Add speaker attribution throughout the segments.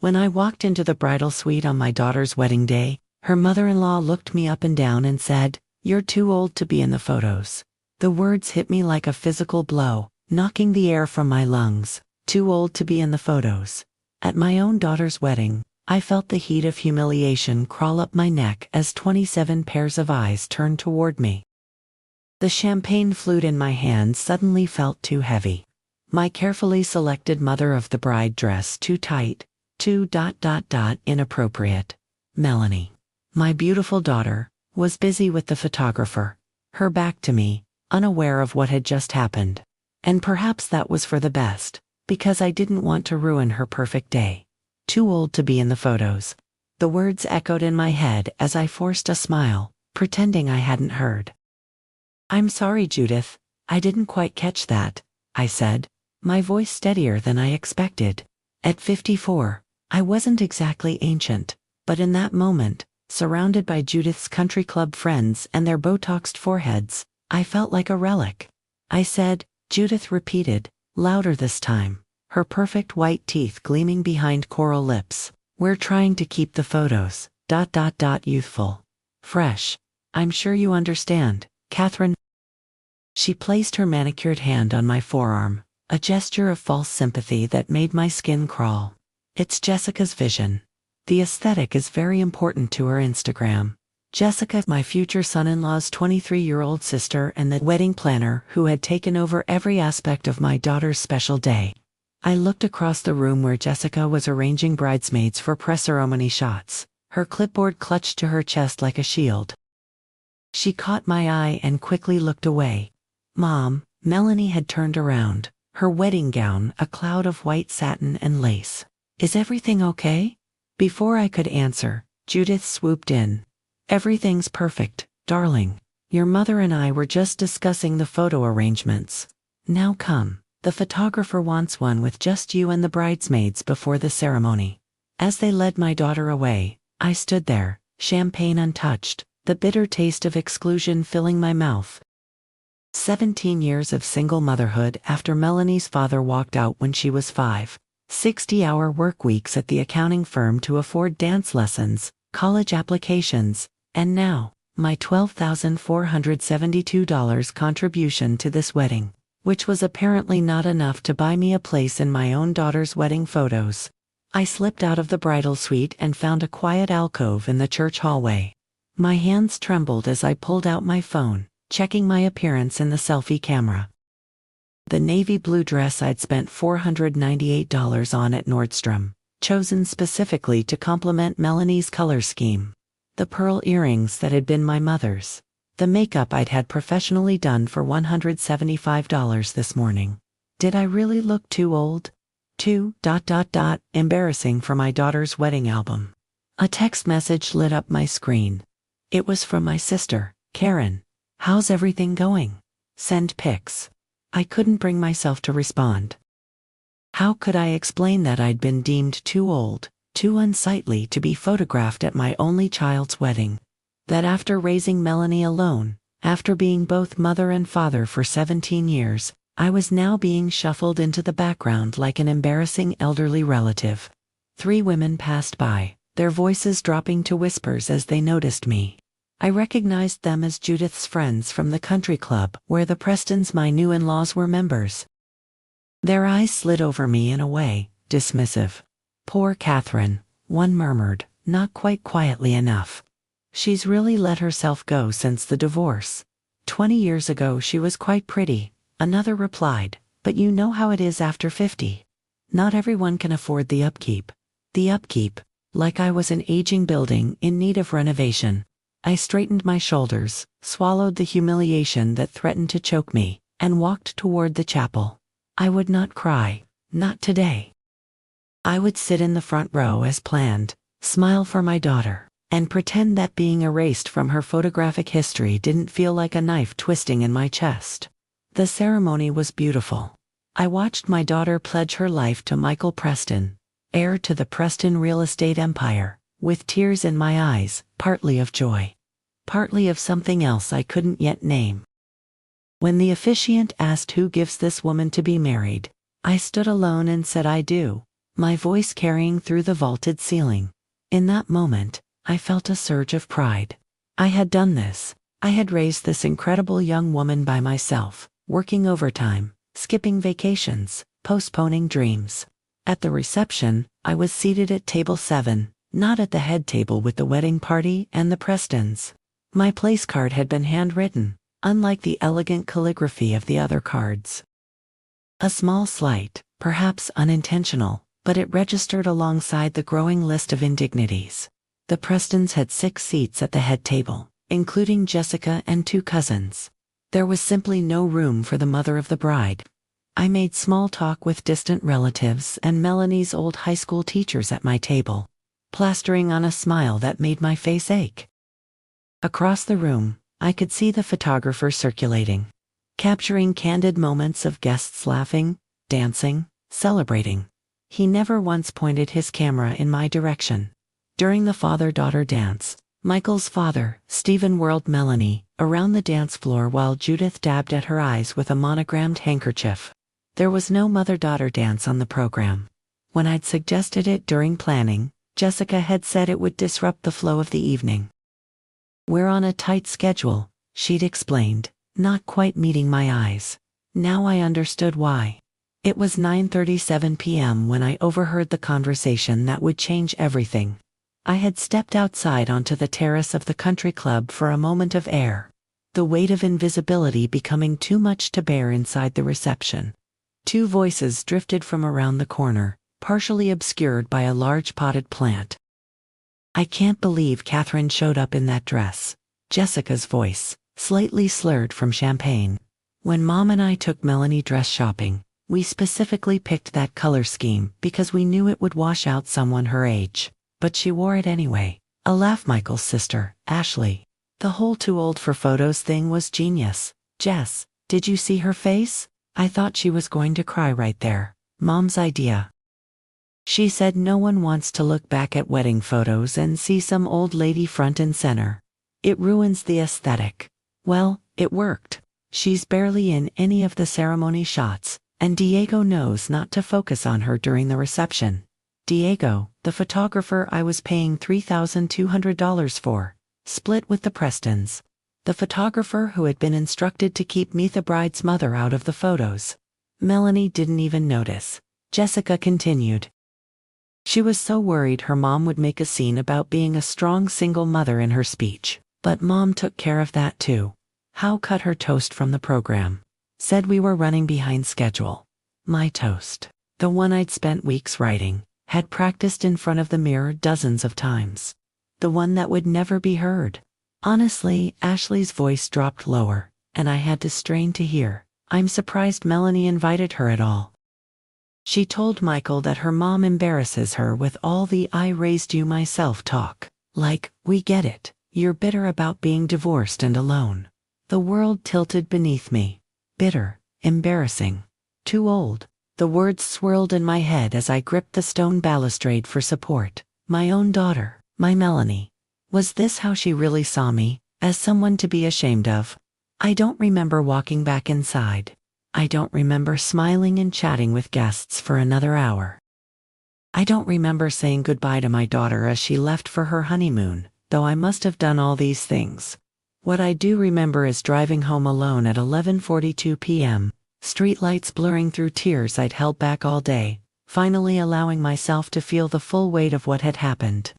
Speaker 1: When I walked into the bridal suite on my daughter's wedding day, her mother-in-law looked me up and down and said, "You're too old to be in the photos." The words hit me like a physical blow, knocking the air from my lungs. Too old to be in the photos. At my own daughter's wedding, I felt the heat of humiliation crawl up my neck as 27 pairs of eyes turned toward me. The champagne flute in my hand suddenly felt too heavy. My carefully selected mother of the bride dress too tight, too inappropriate. Melanie, my beautiful daughter, was busy with the photographer, her back to me, unaware of what had just happened. And perhaps that was for the best, because I didn't want to ruin her perfect day. Too old to be in the photos. The words echoed in my head as I forced a smile, pretending I hadn't heard. "I'm sorry, Judith, I didn't quite catch that," I said, my voice steadier than I expected. At 54, I wasn't exactly ancient, but in that moment, surrounded by Judith's country club friends and their Botoxed foreheads, I felt like a relic. I said, Judith repeated, louder this time, her perfect white teeth gleaming behind coral lips. "We're trying to keep the photos, youthful. Fresh. I'm sure you understand, Catherine." She placed her manicured hand on my forearm, a gesture of false sympathy that made my skin crawl. "It's Jessica's vision. The aesthetic is very important to her Instagram." Jessica, my future son-in-law's 23-year-old sister and the wedding planner who had taken over every aspect of my daughter's special day. I looked across the room where Jessica was arranging bridesmaids for press ceremony shots, her clipboard clutched to her chest like a shield. She caught my eye and quickly looked away. "Mom," Melanie had turned around, her wedding gown a cloud of white satin and lace. "Is everything okay?" Before I could answer, Judith swooped in. "Everything's perfect, darling. Your mother and I were just discussing the photo arrangements. Now come, the photographer wants one with just you and the bridesmaids before the ceremony." As they led my daughter away, I stood there, champagne untouched, the bitter taste of exclusion filling my mouth. 17 years of single motherhood after Melanie's father walked out when she was 5. 60-hour work weeks at the accounting firm to afford dance lessons, college applications, and now, my $12,472 contribution to this wedding, which was apparently not enough to buy me a place in my own daughter's wedding photos. I slipped out of the bridal suite and found a quiet alcove in the church hallway. My hands trembled as I pulled out my phone, checking my appearance in the selfie camera. The navy blue dress I'd spent $498 on at Nordstrom, chosen specifically to complement Melanie's color scheme. The pearl earrings that had been my mother's. The makeup I'd had professionally done for $175 this morning. Did I really look too old? Too embarrassing for my daughter's wedding album. A text message lit up my screen. It was from my sister, Karen. "How's everything going? Send pics." I couldn't bring myself to respond. How could I explain that I'd been deemed too old, too unsightly to be photographed at my only child's wedding? That after raising Melanie alone, after being both mother and father for 17 years, I was now being shuffled into the background like an embarrassing elderly relative. 3 women passed by, their voices dropping to whispers as they noticed me. I recognized them as Judith's friends from the country club where the Prestons, my new in-laws, were members. Their eyes slid over me in a way, dismissive. "Poor Catherine," one murmured, not quite quietly enough. "She's really let herself go since the divorce. 20 years ago she was quite pretty," another replied, "but you know how it is after 50. Not everyone can afford the upkeep." The upkeep, like I was an aging building in need of renovation. I straightened my shoulders, swallowed the humiliation that threatened to choke me, and walked toward the chapel. I would not cry, not today. I would sit in the front row as planned, smile for my daughter, and pretend that being erased from her photographic history didn't feel like a knife twisting in my chest. The ceremony was beautiful. I watched my daughter pledge her life to Michael Preston, heir to the Preston real estate empire, with tears in my eyes, partly of joy, partly of something else I couldn't yet name. When the officiant asked who gives this woman to be married, I stood alone and said, "I do, my voice carrying through the vaulted ceiling. In that moment, I felt a surge of pride. I had done this. I had raised this incredible young woman by myself, working overtime, skipping vacations, postponing dreams. At the reception, I was seated at table 7, not at the head table with the wedding party and the Prestons. My place card had been handwritten, unlike the elegant calligraphy of the other cards. A small slight, perhaps unintentional, but it registered alongside the growing list of indignities. The Prestons had 6 seats at the head table, including Jessica and 2 cousins. There was simply no room for the mother of the bride. I made small talk with distant relatives and Melanie's old high school teachers at my table, plastering on a smile that made my face ache. Across the room, I could see the photographer circulating, capturing candid moments of guests laughing, dancing, celebrating. He never once pointed his camera in my direction. During the father-daughter dance, Michael's father, Stephen, whirled Melanie around the dance floor while Judith dabbed at her eyes with a monogrammed handkerchief. There was no mother-daughter dance on the program. When I'd suggested it during planning, Jessica had said it would disrupt the flow of the evening. "We're on a tight schedule," she'd explained, not quite meeting my eyes. Now I understood why. It was 9:37 p.m. when I overheard the conversation that would change everything. I had stepped outside onto the terrace of the country club for a moment of air, the weight of invisibility becoming too much to bear inside the reception. 2 voices drifted from around the corner, partially obscured by a large potted plant. "I can't believe Catherine showed up in that dress," Jessica's voice, slightly slurred from champagne. "When Mom and I took Melanie dress shopping, we specifically picked that color scheme because we knew it would wash out someone her age. But she wore it anyway." A laugh. Michael's sister, Ashley. "The whole too old for photos thing was genius. Jess, did you see her face? I thought she was going to cry right there. Mom's idea. She said no one wants to look back at wedding photos and see some old lady front and center. It ruins the aesthetic." Well, it worked. She's barely in any of the ceremony shots, and Diego knows not to focus on her during the reception. Diego, the photographer I was paying $3,200 for, split with the Prestons. The photographer who had been instructed to keep me, the bride's mother, out of the photos. Melanie didn't even notice. Jessica continued. She was so worried her mom would make a scene about being a strong single mother in her speech. But Mom took care of that too. How cut her toast from the program. Said we were running behind schedule. My toast, the one I'd spent weeks writing, had practiced in front of the mirror dozens of times. The one that would never be heard. Honestly, Ashley's voice dropped lower, and I had to strain to hear. "I'm surprised Melanie invited her at all. She told Michael that her mom embarrasses her with all the 'I raised you myself' talk. Like, we get it, you're bitter about being divorced and alone." The world tilted beneath me. Bitter, embarrassing, too old. The words swirled in my head as I gripped the stone balustrade for support. My own daughter, my Melanie. Was this how she really saw me, as someone to be ashamed of? I don't remember walking back inside. I don't remember smiling and chatting with guests for another hour. I don't remember saying goodbye to my daughter as she left for her honeymoon, though I must have done all these things. What I do remember is driving home alone at 11:42 p.m., streetlights blurring through tears I'd held back all day, finally allowing myself to feel the full weight of what had happened.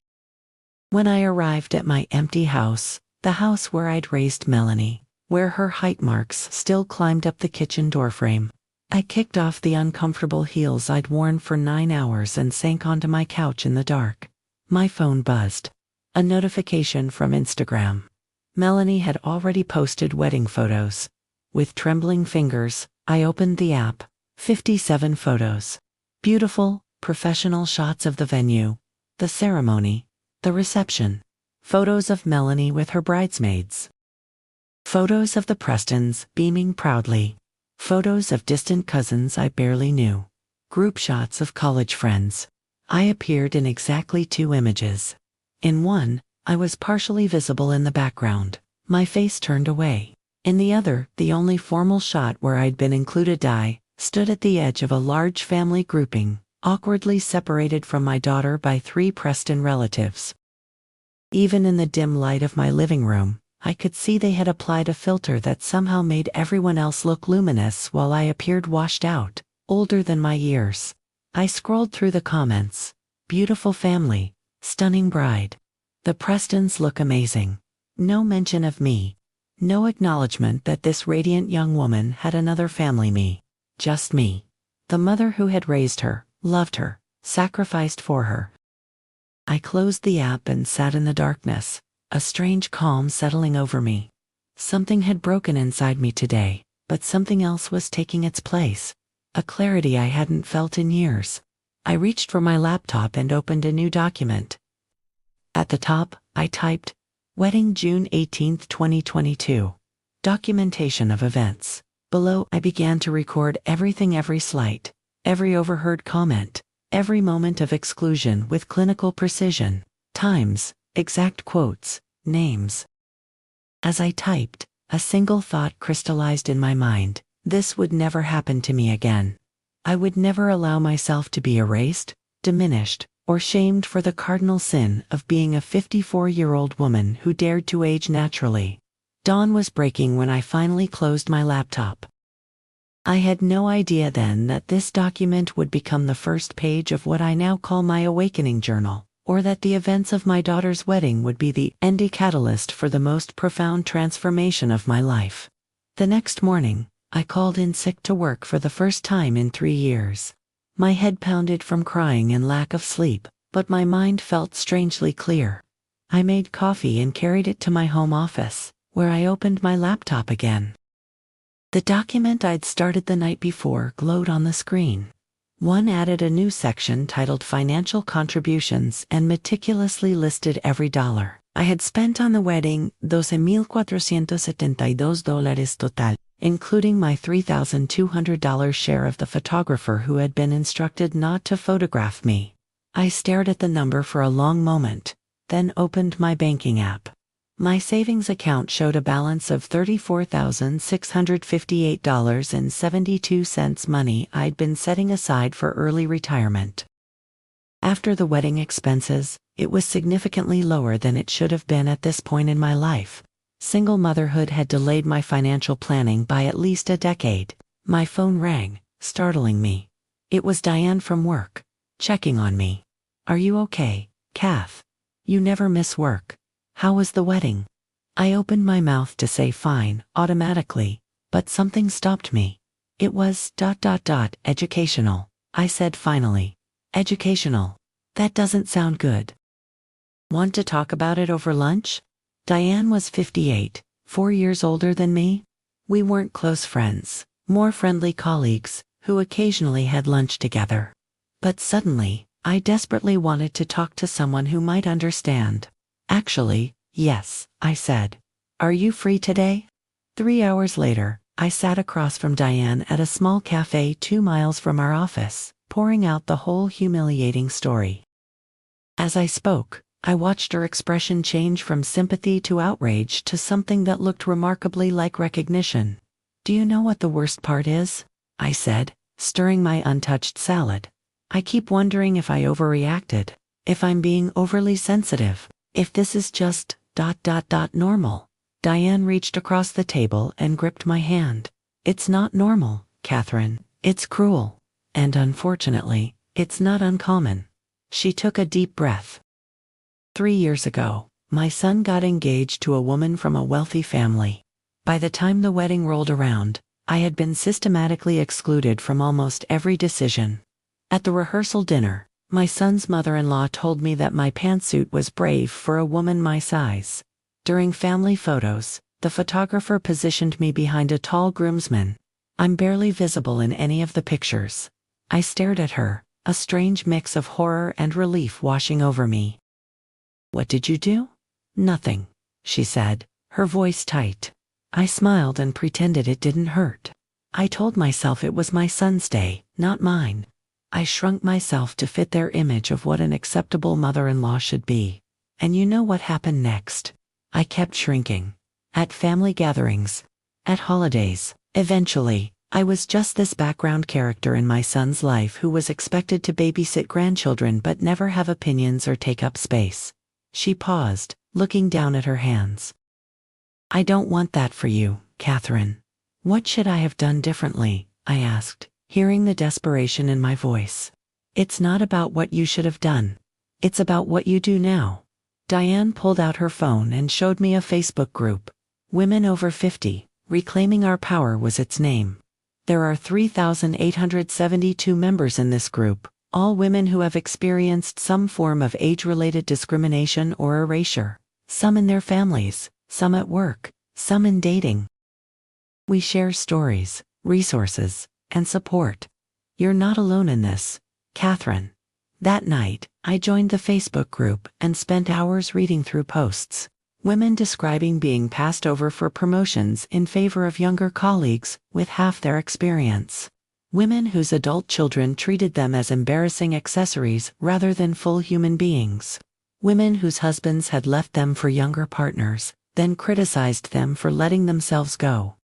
Speaker 1: When I arrived at my empty house, the house where I'd raised Melanie, where her height marks still climbed up the kitchen doorframe, I kicked off the uncomfortable heels I'd worn for 9 hours and sank onto my couch in the dark. My phone buzzed. A notification from Instagram. Melanie had already posted wedding photos. With trembling fingers, I opened the app. 57 photos. Beautiful, professional shots of the venue, the ceremony, the reception. Photos of Melanie with her bridesmaids. Photos of the Prestons beaming proudly. Photos of distant cousins I barely knew. Group shots of college friends. I appeared in exactly 2 images. In one, I was partially visible in the background, my face turned away. In the other, the only formal shot where I'd been included, I stood at the edge of a large family grouping, awkwardly separated from my daughter by 3 Preston relatives. Even in the dim light of my living room, I could see they had applied a filter that somehow made everyone else look luminous while I appeared washed out, older than my years. I scrolled through the comments. Beautiful family, stunning bride. The Prestons look amazing. No mention of me. No acknowledgement that this radiant young woman had another family me. Just me. The mother who had raised her, loved her, sacrificed for her. I closed the app and sat in the darkness, a strange calm settling over me. Something had broken inside me today, but something else was taking its place. A clarity I hadn't felt in years. I reached for my laptop and opened a new document. At the top, I typed, Wedding June 18, 2022. Documentation of events. Below, I began to record everything, every slight, every overheard comment, every moment of exclusion with clinical precision, times, exact quotes, names. As I typed, a single thought crystallized in my mind. This would never happen to me again. I would never allow myself to be erased, diminished, or shamed for the cardinal sin of being a 54-year-old woman who dared to age naturally. Dawn was breaking when I finally closed my laptop. I had no idea then that this document would become the first page of what I now call my awakening journal, or that the events of my daughter's wedding would be the ending catalyst for the most profound transformation of my life. The next morning, I called in sick to work for the first time in 3 years. My head pounded from crying and lack of sleep, but my mind felt strangely clear. I made coffee and carried it to my home office, where I opened my laptop again. The document I'd started the night before glowed on the screen. One added a new section titled Financial Contributions and meticulously listed every dollar I had spent on the wedding, $12,472 total, including my $3,200 share of the photographer who had been instructed not to photograph me. I stared at the number for a long moment, then opened my banking app. My savings account showed a balance of $34,658.72 money I'd been setting aside for early retirement. After the wedding expenses, it was significantly lower than it should have been at this point in my life. Single motherhood had delayed my financial planning by at least a decade. My phone rang, startling me. It was Diane from work, checking on me. "Are you okay, Kath? You never miss work. How was the wedding?" I opened my mouth to say fine, automatically, but something stopped me. It was ... educational, I said finally. Educational. That doesn't sound good. Want to talk about it over lunch? Diane was 58, 4 years older than me. We weren't close friends, more friendly colleagues, who occasionally had lunch together. But suddenly, I desperately wanted to talk to someone who might understand. "Actually, yes," I said. "Are you free today?" 3 hours later, I sat across from Diane at a small cafe 2 miles from our office, pouring out the whole humiliating story. As I spoke, I watched her expression change from sympathy to outrage to something that looked remarkably like recognition. "Do you know what the worst part is?" I said, stirring my untouched salad. "I keep wondering if I overreacted, if I'm being overly sensitive, if this is just ... normal." Diane reached across the table and gripped my hand. "It's not normal, Catherine. It's cruel. And unfortunately, it's not uncommon." She took a deep breath. 3 years ago, my son got engaged to a woman from a wealthy family. By the time the wedding rolled around, I had been systematically excluded from almost every decision. At the rehearsal dinner, my son's mother-in-law told me that my pantsuit was brave for a woman my size. During family photos, the photographer positioned me behind a tall groomsman. I'm barely visible in any of the pictures. I stared at her, a strange mix of horror and relief washing over me. "What did you do?" "Nothing," she said, her voice tight. I smiled and pretended it didn't hurt. I told myself it was my son's day, not mine. I shrunk myself to fit their image of what an acceptable mother-in-law should be. And you know what happened next? I kept shrinking. At family gatherings, at holidays, eventually, I was just this background character in my son's life who was expected to babysit grandchildren but never have opinions or take up space. She paused, looking down at her hands. I don't want that for you, Catherine. What should I have done differently? I asked, hearing the desperation in my voice. It's not about what you should have done. It's about what you do now. Diane pulled out her phone and showed me a Facebook group. Women Over 50, Reclaiming Our Power was its name. There are 3,872 members in this group, all women who have experienced some form of age-related discrimination or erasure, some in their families, some at work, some in dating. We share stories, resources, and support. You're not alone in this, Catherine. That night, I joined the Facebook group and spent hours reading through posts. Women describing being passed over for promotions in favor of younger colleagues with half their experience. Women whose adult children treated them as embarrassing accessories rather than full human beings. Women whose husbands had left them for younger partners, then criticized them for letting themselves go.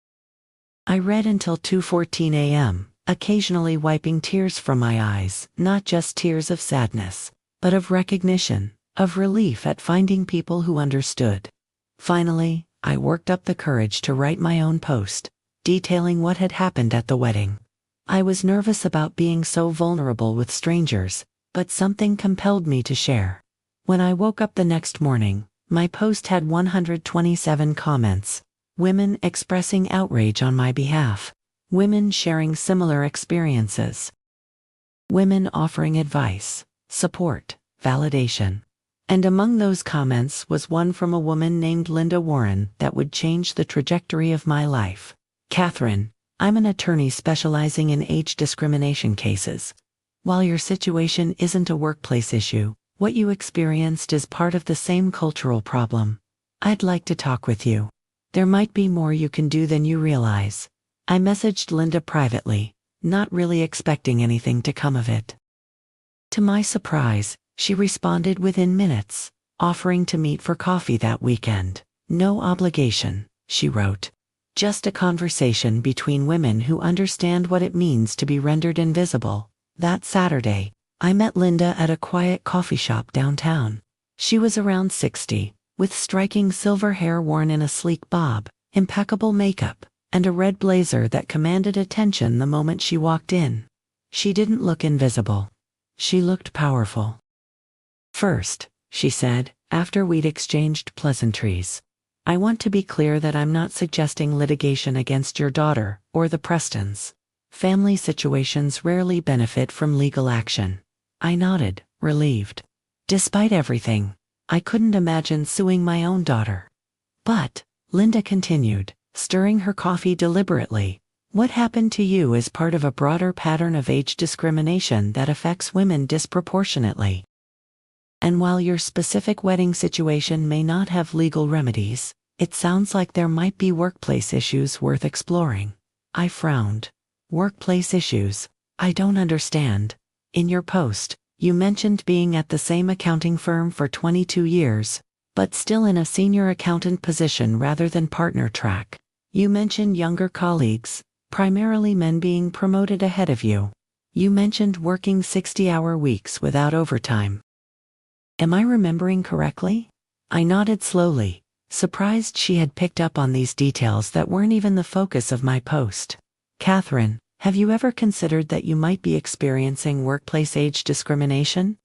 Speaker 1: I read until 2:14 a.m., occasionally wiping tears from my eyes, not just tears of sadness, but of recognition, of relief at finding people who understood. Finally, I worked up the courage to write my own post, detailing what had happened at the wedding. I was nervous about being so vulnerable with strangers, but something compelled me to share. When I woke up the next morning, my post had 127 comments. Women expressing outrage on my behalf. Women sharing similar experiences. Women offering advice, support, validation. And among those comments was one from a woman named Linda Warren that would change the trajectory of my life. Catherine, I'm an attorney specializing in age discrimination cases. While your situation isn't a workplace issue, what you experienced is part of the same cultural problem. I'd like to talk with you. There might be more you can do than you realize. I messaged Linda privately, not really expecting anything to come of it. To my surprise, she responded within minutes, offering to meet for coffee that weekend. No obligation, she wrote. Just a conversation between women who understand what it means to be rendered invisible. That Saturday, I met Linda at a quiet coffee shop downtown. She was around 60, with striking silver hair worn in a sleek bob, impeccable makeup, and a red blazer that commanded attention the moment she walked in. She didn't look invisible. She looked powerful. First, she said, after we'd exchanged pleasantries, I want to be clear that I'm not suggesting litigation against your daughter or the Prestons. Family situations rarely benefit from legal action. I nodded, relieved. Despite everything, I couldn't imagine suing my own daughter. But, Linda continued, stirring her coffee deliberately, what happened to you is part of a broader pattern of age discrimination that affects women disproportionately. And while your specific wedding situation may not have legal remedies, it sounds like there might be workplace issues worth exploring. I frowned. Workplace issues? I don't understand. In your post, you mentioned being at the same accounting firm for 22 years, but still in a senior accountant position rather than partner track. You mentioned younger colleagues, primarily men being promoted ahead of you. You mentioned working 60-hour weeks without overtime. Am I remembering correctly? I nodded slowly, surprised she had picked up on these details that weren't even the focus of my post. Catherine, have you ever considered that you might be experiencing workplace age discrimination?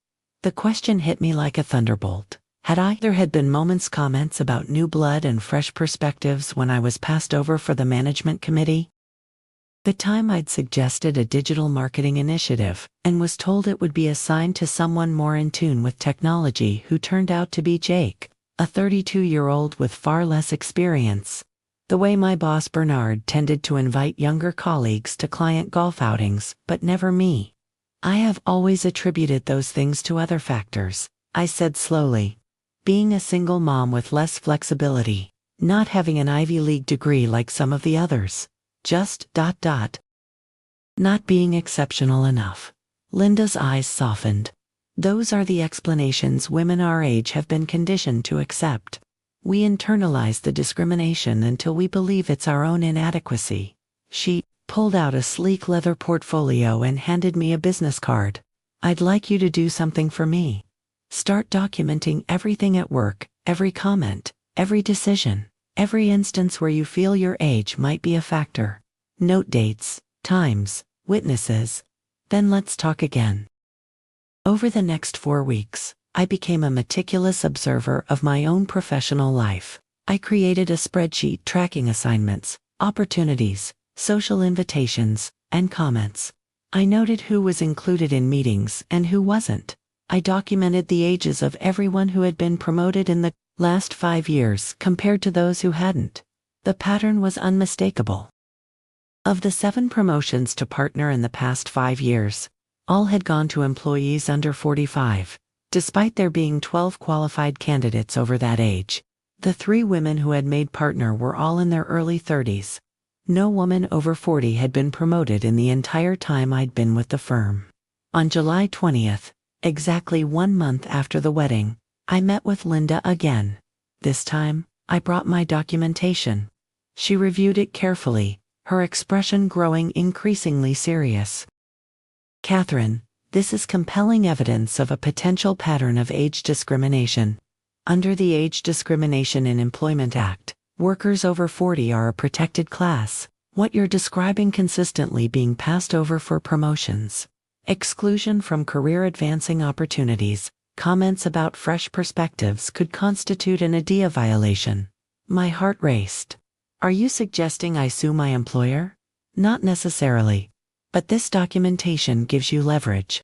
Speaker 1: The question hit me like a thunderbolt. There had been comments about new blood and fresh perspectives when I was passed over for the management committee. The time I'd suggested a digital marketing initiative and was told it would be assigned to someone more in tune with technology who turned out to be Jake, a 32-year-old with far less experience. The way my boss Bernard tended to invite younger colleagues to client golf outings, but never me. I have always attributed those things to other factors, I said slowly. Being a single mom with less flexibility, not having an Ivy League degree like some of the others. Just ... Not being exceptional enough. Linda's eyes softened. Those are the explanations women our age have been conditioned to accept. We internalize the discrimination until we believe it's our own inadequacy. She pulled out a sleek leather portfolio and handed me a business card. I'd like you to do something for me. Start documenting everything at work, every comment, every decision, every instance where you feel your age might be a factor. Note dates, times, witnesses. Then let's talk again. Over the next 4 weeks, I became a meticulous observer of my own professional life. I created a spreadsheet tracking assignments, opportunities, social invitations, and comments. I noted who was included in meetings and who wasn't. I documented the ages of everyone who had been promoted in the last 5 years compared to those who hadn't. The pattern was unmistakable. Of the 7 promotions to partner in the past 5 years, all had gone to employees under 45, despite there being 12 qualified candidates over that age. The 3 women who had made partner were all in their early 30s. No woman over 40 had been promoted in the entire time I'd been with the firm. On July 20th, exactly 1 month after the wedding, I met with Linda again. This time, I brought my documentation. She reviewed it carefully, her expression growing increasingly serious. "Catherine, this is compelling evidence of a potential pattern of age discrimination. Under the Age Discrimination in Employment Act, workers over 40 are a protected class. What you're describing consistently being passed over for promotions, exclusion from career advancing opportunities, comments about fresh perspectives could constitute an ADEA violation." My heart raced. "Are you suggesting I sue my employer?" "Not necessarily. But this documentation gives you leverage.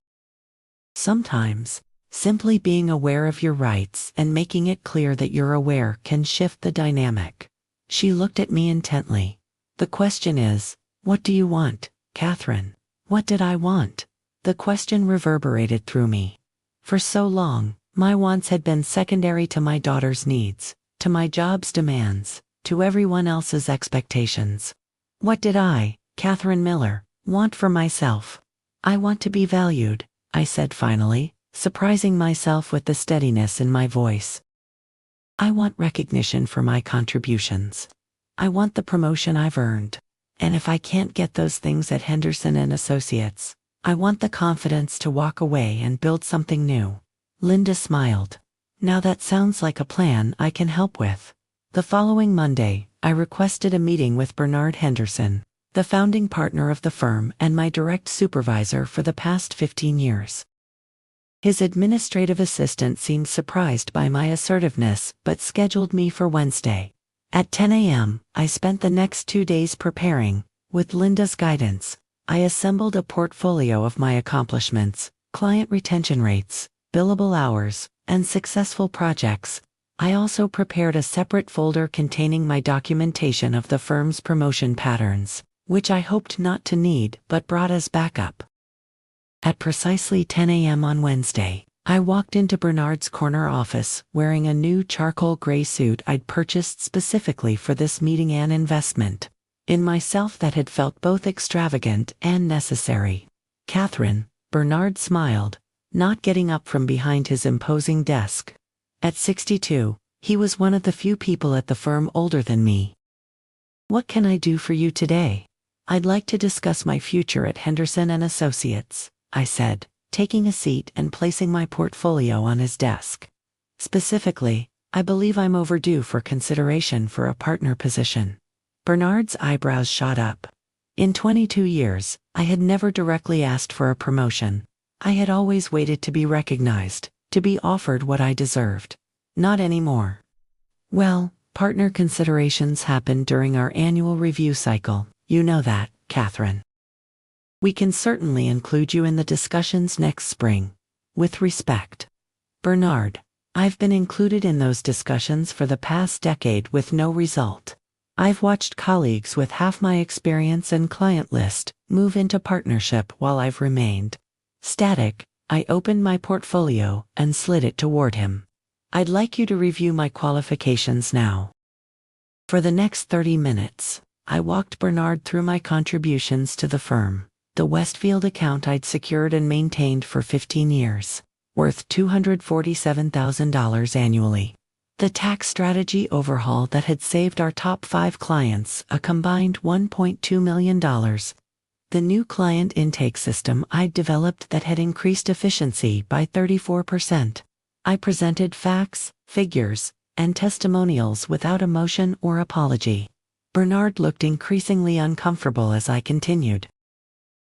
Speaker 1: Sometimes, simply being aware of your rights and making it clear that you're aware can shift the dynamic." She looked at me intently. "The question is, what do you want, Catherine?" What did I want? The question reverberated through me. For so long, my wants had been secondary to my daughter's needs, to my job's demands, to everyone else's expectations. What did I, Catherine Miller, want for myself? "I want to be valued," I said finally, surprising myself with the steadiness in my voice. "I want recognition for my contributions. I want the promotion I've earned. And if I can't get those things at Henderson and Associates, I want the confidence to walk away and build something new." Linda smiled. "Now that sounds like a plan I can help with." The following Monday, I requested a meeting with Bernard Henderson, the founding partner of the firm and my direct supervisor for the past 15 years. His administrative assistant seemed surprised by my assertiveness but scheduled me for Wednesday. At 10 a.m., I spent the next 2 days preparing. With Linda's guidance, I assembled a portfolio of my accomplishments, client retention rates, billable hours, and successful projects. I also prepared a separate folder containing my documentation of the firm's promotion patterns, which I hoped not to need but brought as backup. At precisely 10 a.m. on Wednesday, I walked into Bernard's corner office wearing a new charcoal gray suit I'd purchased specifically for this meeting, an investment in myself that had felt both extravagant and necessary. "Catherine," Bernard smiled, not getting up from behind his imposing desk. At 62, he was one of the few people at the firm older than me. "What can I do for you today?" "I'd like to discuss my future at Henderson and Associates," I said, taking a seat and placing my portfolio on his desk. "Specifically, I believe I'm overdue for consideration for a partner position." Bernard's eyebrows shot up. In 22 years, I had never directly asked for a promotion. I had always waited to be recognized, to be offered what I deserved. Not anymore. "Well, partner considerations happen during our annual review cycle. You know that, Catherine. We can certainly include you in the discussions next spring. With respect, Bernard." I've been included in those discussions for the past decade with no result. I've watched colleagues with half my experience and client list move into partnership while I've remained static. I opened my portfolio and slid it toward him. "I'd like you to review my qualifications now." For the next 30 minutes, I walked Bernard through my contributions to the firm, the Westfield account I'd secured and maintained for 15 years, worth $247,000 annually. The tax strategy overhaul that had saved our top 5 clients a combined $1.2 million. The new client intake system I'd developed that had increased efficiency by 34%. I presented facts, figures, and testimonials without emotion or apology. Bernard looked increasingly uncomfortable as I continued.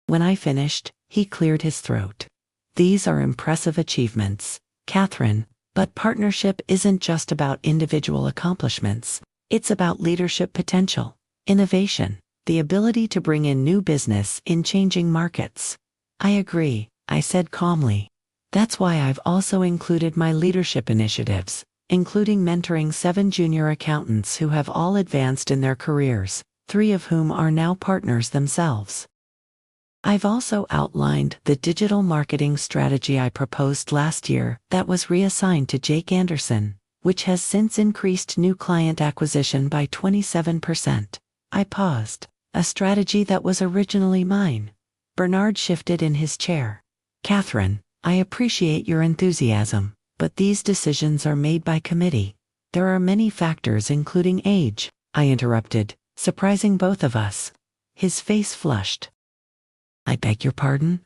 Speaker 1: When I finished, he cleared his throat. These are impressive achievements, Catherine, but partnership isn't just about individual accomplishments. It's about leadership potential, innovation, the ability to bring in new business in changing markets. I agree, I said calmly. That's why I've also included my leadership initiatives, including mentoring 7 junior accountants who have all advanced in their careers, 3 of whom are now partners themselves. I've also outlined the digital marketing strategy I proposed last year that was reassigned to Jake Anderson, which has since increased new client acquisition by 27%. I paused. A strategy that was originally mine. Bernard shifted in his chair. Catherine, I appreciate your enthusiasm, but these decisions are made by committee. There are many factors including age, I interrupted, surprising both of us. His face flushed. I beg your pardon?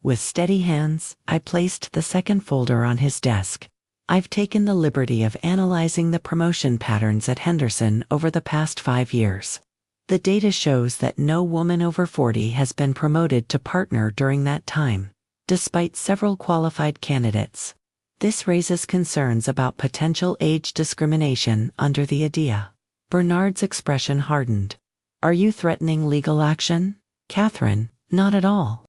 Speaker 1: With steady hands, I placed the second folder on his desk. I've taken the liberty of analyzing the promotion patterns at Henderson over the past 5 years. The data shows that no woman over 40 has been promoted to partner during that time, despite several qualified candidates. This raises concerns about potential age discrimination under the IDEA. Bernard's expression hardened. Are you threatening legal action? Catherine, not at all.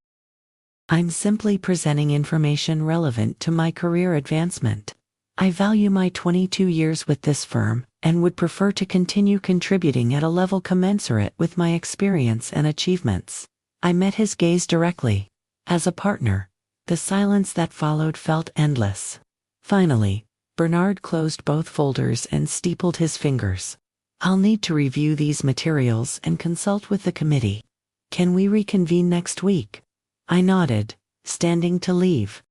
Speaker 1: I'm simply presenting information relevant to my career advancement. I value my 22 years with this firm and would prefer to continue contributing at a level commensurate with my experience and achievements. I met his gaze directly. As a partner, the silence that followed felt endless. Finally, Bernard closed both folders and steepled his fingers. I'll need to review these materials and consult with the committee. Can we reconvene next week? I nodded, standing to leave.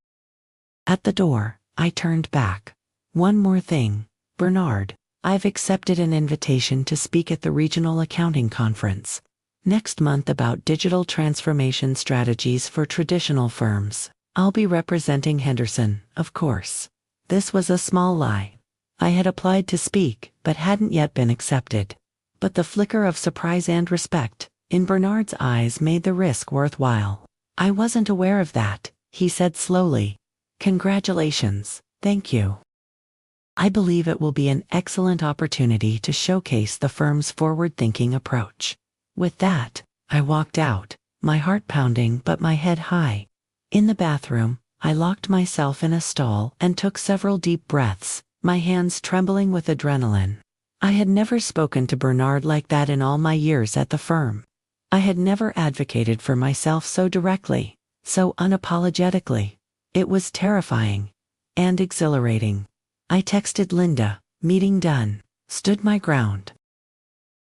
Speaker 1: At the door, I turned back. One more thing, Bernard. I've accepted an invitation to speak at the Regional Accounting Conference next month about digital transformation strategies for traditional firms. I'll be representing Henderson, of course. This was a small lie. I had applied to speak, but hadn't yet been accepted. But the flicker of surprise and respect in Bernard's eyes made the risk worthwhile. I wasn't aware of that, he said slowly. Congratulations, thank you. I believe it will be an excellent opportunity to showcase the firm's forward-thinking approach. With that, I walked out, my heart pounding but my head high. In the bathroom, I locked myself in a stall and took several deep breaths, my hands trembling with adrenaline. I had never spoken to Bernard like that in all my years at the firm. I had never advocated for myself so directly, so unapologetically. It was terrifying and exhilarating. I texted Linda, meeting done, stood my ground.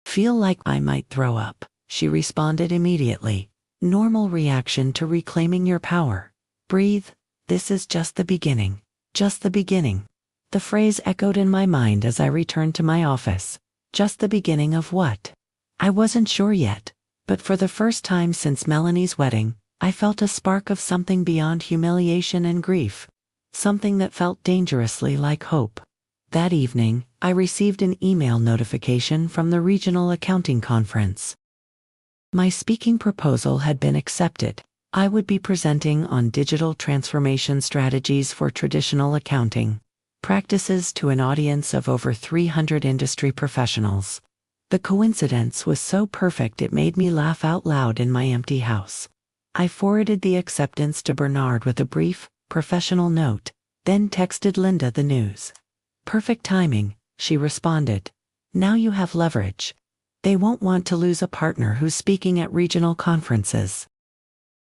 Speaker 1: Feel like I might throw up, she responded immediately. Normal reaction to reclaiming your power. Breathe, this is just the beginning. Just the beginning. The phrase echoed in my mind as I returned to my office. Just the beginning of what? I wasn't sure yet, but for the first time since Melanie's wedding, I felt a spark of something beyond humiliation and grief. Something that felt dangerously like hope. That evening, I received an email notification from the Regional Accounting Conference. My speaking proposal had been accepted. I would be presenting on digital transformation strategies for traditional accounting practices to an audience of over 300 industry professionals. The coincidence was so perfect it made me laugh out loud in my empty house. I forwarded the acceptance to Bernard with a brief, professional note, then texted Linda the news. Perfect timing, she responded. Now you have leverage. They won't want to lose a partner who's speaking at regional conferences.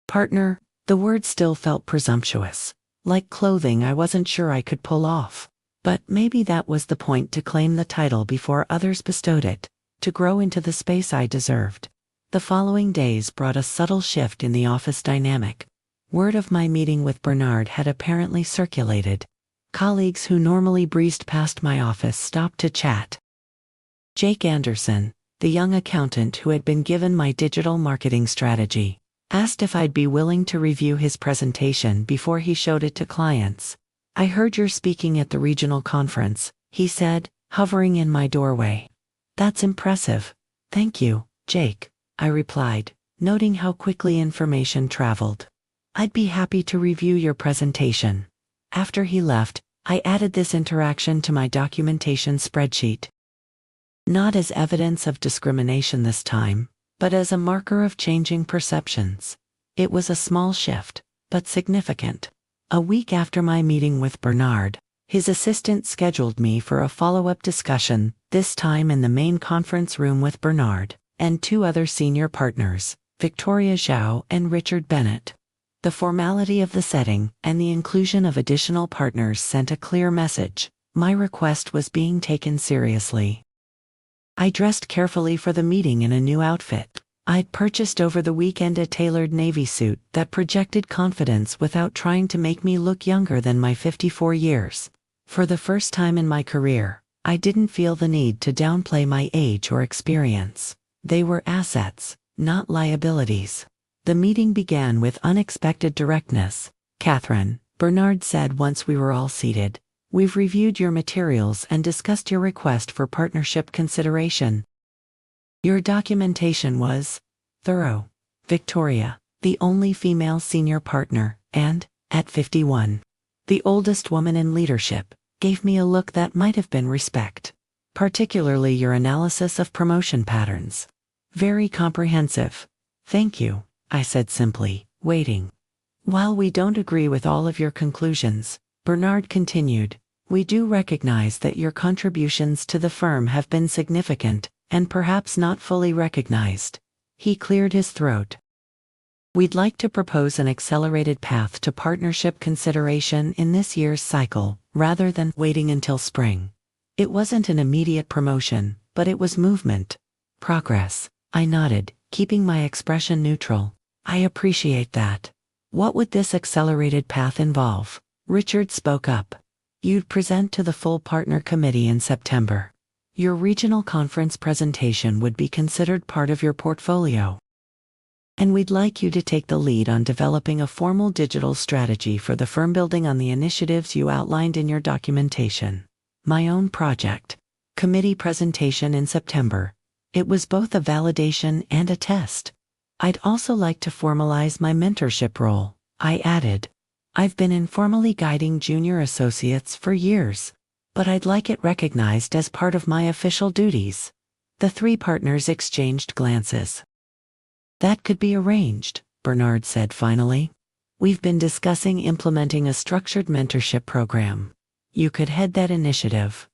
Speaker 1: Partner, the word still felt presumptuous. Like clothing I wasn't sure I could pull off. But maybe that was the point, to claim the title before others bestowed it, to grow into the space I deserved. The following days brought a subtle shift in the office dynamic. Word of my meeting with Bernard had apparently circulated. Colleagues who normally breezed past my office stopped to chat. Jake Anderson, the young accountant who had been given my digital marketing strategy, asked if I'd be willing to review his presentation before he showed it to clients. "I heard you're speaking at the regional conference," he said, hovering in my doorway. "That's impressive. Thank you, Jake," I replied, noting how quickly information traveled. "I'd be happy to review your presentation." After he left, I added this interaction to my documentation spreadsheet. Not as evidence of discrimination this time, but as a marker of changing perceptions. It was a small shift, but significant. A week after my meeting with Bernard, his assistant scheduled me for a follow-up discussion, this time in the main conference room with Bernard and two other senior partners, Victoria Zhao and Richard Bennett. The formality of the setting and the inclusion of additional partners sent a clear message. My request was being taken seriously. I dressed carefully for the meeting in a new outfit. I'd purchased over the weekend a tailored navy suit that projected confidence without trying to make me look younger than my 54 years. For the first time in my career, I didn't feel the need to downplay my age or experience. They were assets, not liabilities. The meeting began with unexpected directness. "Catherine," Bernard said once we were all seated, "we've reviewed your materials and discussed your request for partnership consideration. Your documentation was thorough." Victoria, the only female senior partner, and, at 51, the oldest woman in leadership, gave me a look that might have been respect. "Particularly your analysis of promotion patterns. Very comprehensive. Thank you," I said simply, waiting. "While we don't agree with all of your conclusions," Bernard continued, "we do recognize that your contributions to the firm have been significant and perhaps not fully recognized." He cleared his throat. "We'd like to propose an accelerated path to partnership consideration in this year's cycle, rather than waiting until spring." It wasn't an immediate promotion, but it was movement. Progress. I nodded, keeping my expression neutral. "I appreciate that. What would this accelerated path involve?" Richard spoke up. "You'd present to the full partner committee in September. Your regional conference presentation would be considered part of your portfolio. And we'd like you to take the lead on developing a formal digital strategy for the firm building on the initiatives you outlined in your documentation." My own project. Committee presentation in September. It was both a validation and a test. "I'd also like to formalize my mentorship role," I added. "I've been informally guiding junior associates for years, but I'd like it recognized as part of my official duties." The three partners exchanged glances. "That could be arranged," Bernard said finally. "We've been discussing implementing a structured mentorship program. You could head that initiative."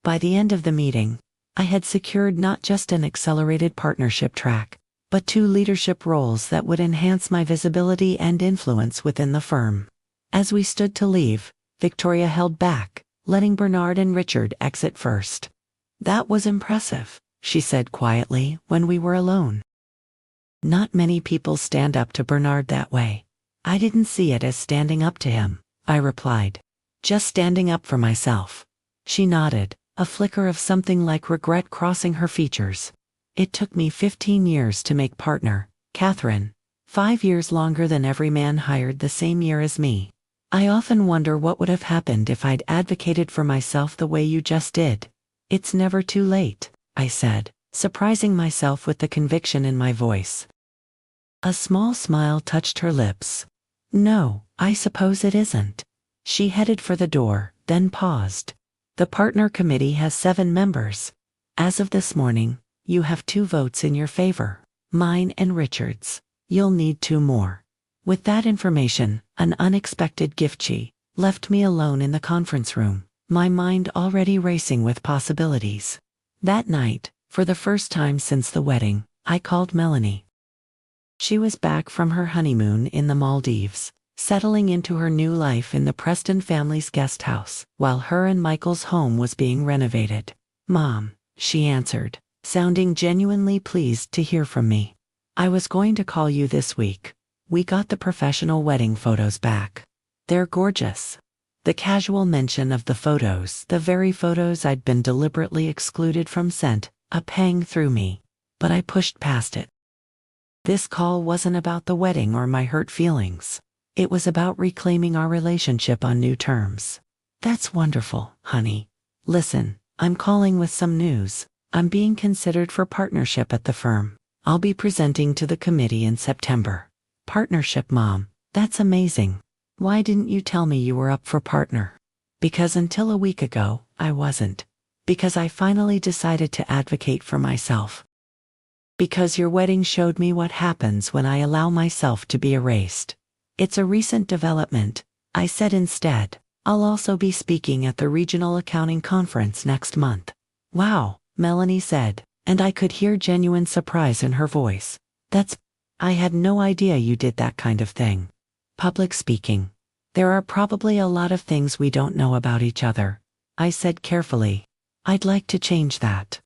Speaker 1: By the end of the meeting, I had secured not just an accelerated partnership track, but two leadership roles that would enhance my visibility and influence within the firm. As we stood to leave, Victoria held back, letting Bernard and Richard exit first. "That was impressive," she said quietly when we were alone. "Not many people stand up to Bernard that way." "I didn't see it as standing up to him," I replied. "Just standing up for myself." She nodded, a flicker of something like regret crossing her features. "It took me 15 years to make partner, Catherine. 5 years longer than every man hired the same year as me. I often wonder what would have happened if I'd advocated for myself the way you just did." "It's never too late," I said, surprising myself with the conviction in my voice. A small smile touched her lips. "No, I suppose it isn't." She headed for the door, then paused. "The partner committee has 7 members. As of this morning, you have 2 votes in your favor, mine and Richard's. You'll need 2 more." With that information, an unexpected gift left me alone in the conference room, my mind already racing with possibilities. That night, for the first time since the wedding, I called Melanie. She was back from her honeymoon in the Maldives, settling into her new life in the Preston family's guest house, while her and Michael's home was being renovated. "Mom," she answered, sounding genuinely pleased to hear from me. "I was going to call you this week. We got the professional wedding photos back. They're gorgeous." The casual mention of the photos, the very photos I'd been deliberately excluded from, sent a pang through me. But I pushed past it. This call wasn't about the wedding or my hurt feelings. It was about reclaiming our relationship on new terms. That's wonderful, honey. Listen, I'm calling with some news. I'm being considered for partnership at the firm. I'll be presenting to the committee in September. Partnership, Mom. That's amazing. Why didn't you tell me you were up for partner? Because until a week ago, I wasn't. Because I finally decided to advocate for myself. Because your wedding showed me what happens when I allow myself to be erased. It's a recent development, I said instead. I'll also be speaking at the Regional Accounting Conference next month. Wow, Melanie said, and I could hear genuine surprise in her voice. I had no idea you did that kind of thing. Public speaking. There are probably a lot of things we don't know about each other, I said carefully. I'd like to change that.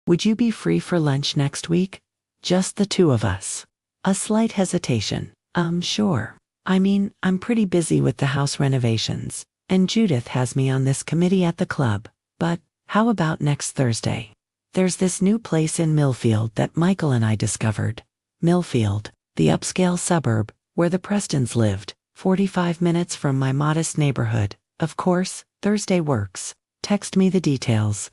Speaker 1: Would you be free for lunch next week? Just the two of us. A slight hesitation. Sure. I mean, I'm pretty busy with the house renovations, and Judith has me on this committee at the club, but how about next Thursday? There's this new place in Millfield that Michael and I discovered. Millfield, the upscale suburb, where the Prestons lived, 45 minutes from my modest neighborhood. Of course, Thursday works. Text me the details.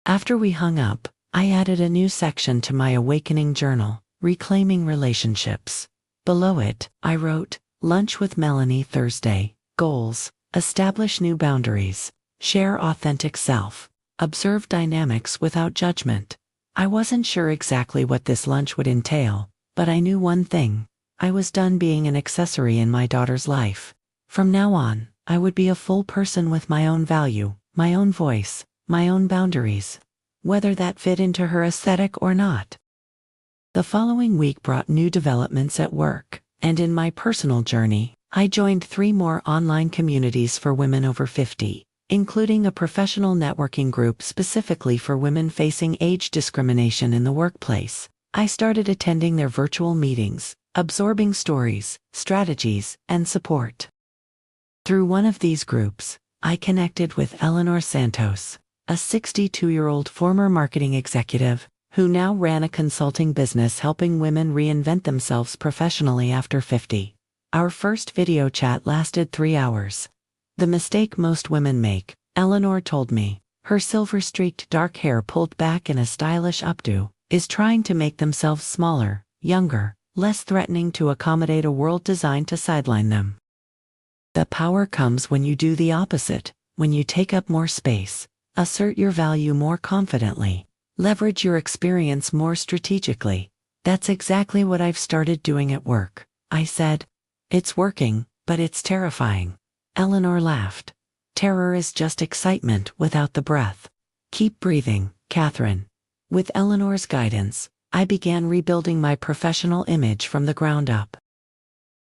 Speaker 1: After we hung up, I added a new section to my awakening journal, Reclaiming Relationships. Below it, I wrote, Lunch with Melanie Thursday, goals, establish new boundaries, share authentic self, observe dynamics without judgment. I wasn't sure exactly what this lunch would entail, but I knew one thing. I was done being an accessory in my daughter's life. From now on, I would be a full person with my own value, my own voice, my own boundaries, whether that fit into her aesthetic or not. The following week brought new developments at work, and in my personal journey, I joined 3 more online communities for women over 50, including a professional networking group specifically for women facing age discrimination in the workplace. I started attending their virtual meetings, absorbing stories, strategies, and support. Through one of these groups, I connected with Eleanor Santos, a 62-year-old former marketing executive, who now ran a consulting business helping women reinvent themselves professionally after 50. Our first video chat lasted 3 hours. The mistake most women make, Eleanor told me, her silver-streaked dark hair pulled back in a stylish updo, is trying to make themselves smaller, younger, less threatening to accommodate a world designed to sideline them. The power comes when you do the opposite, when you take up more space, assert your value more confidently, leverage your experience more strategically. That's exactly what I've started doing at work, I said. It's working, but it's terrifying. Eleanor laughed. Terror is just excitement without the breath. Keep breathing, Catherine. With Eleanor's guidance, I began rebuilding my professional image from the ground up.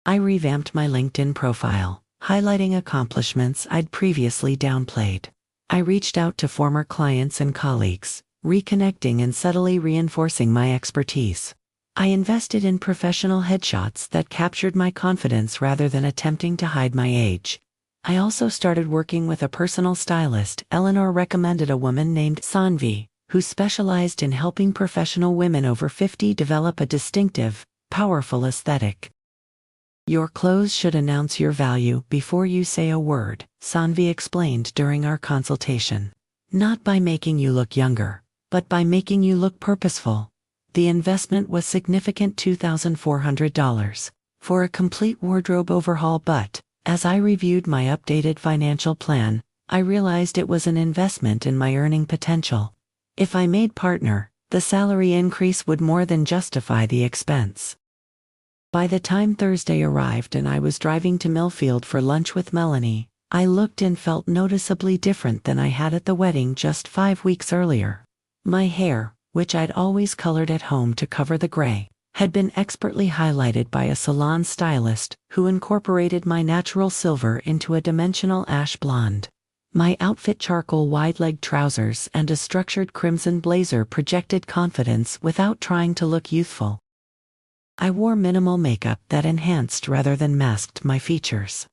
Speaker 1: I revamped my LinkedIn profile, highlighting accomplishments I'd previously downplayed. I reached out to former clients and colleagues, reconnecting and subtly reinforcing my expertise. I invested in professional headshots that captured my confidence rather than attempting to hide my age. I also started working with a personal stylist. Eleanor recommended a woman named Sanvi, who specialized in helping professional women over 50 develop a distinctive, powerful aesthetic. Your clothes should announce your value before you say a word, Sanvi explained during our consultation. Not by making you look younger, but by making you look purposeful. The investment was significant, $2,400, for a complete wardrobe overhaul, but, as I reviewed my updated financial plan, I realized it was an investment in my earning potential. If I made partner, the salary increase would more than justify the expense. By the time Thursday arrived and I was driving to Millfield for lunch with Melanie, I looked and felt noticeably different than I had at the wedding just 5 weeks earlier. My hair, which I'd always colored at home to cover the gray, had been expertly highlighted by a salon stylist who incorporated my natural silver into a dimensional ash blonde. My outfit, charcoal wide-leg trousers and a structured crimson blazer, projected confidence without trying to look youthful. I wore minimal makeup that enhanced rather than masked my features.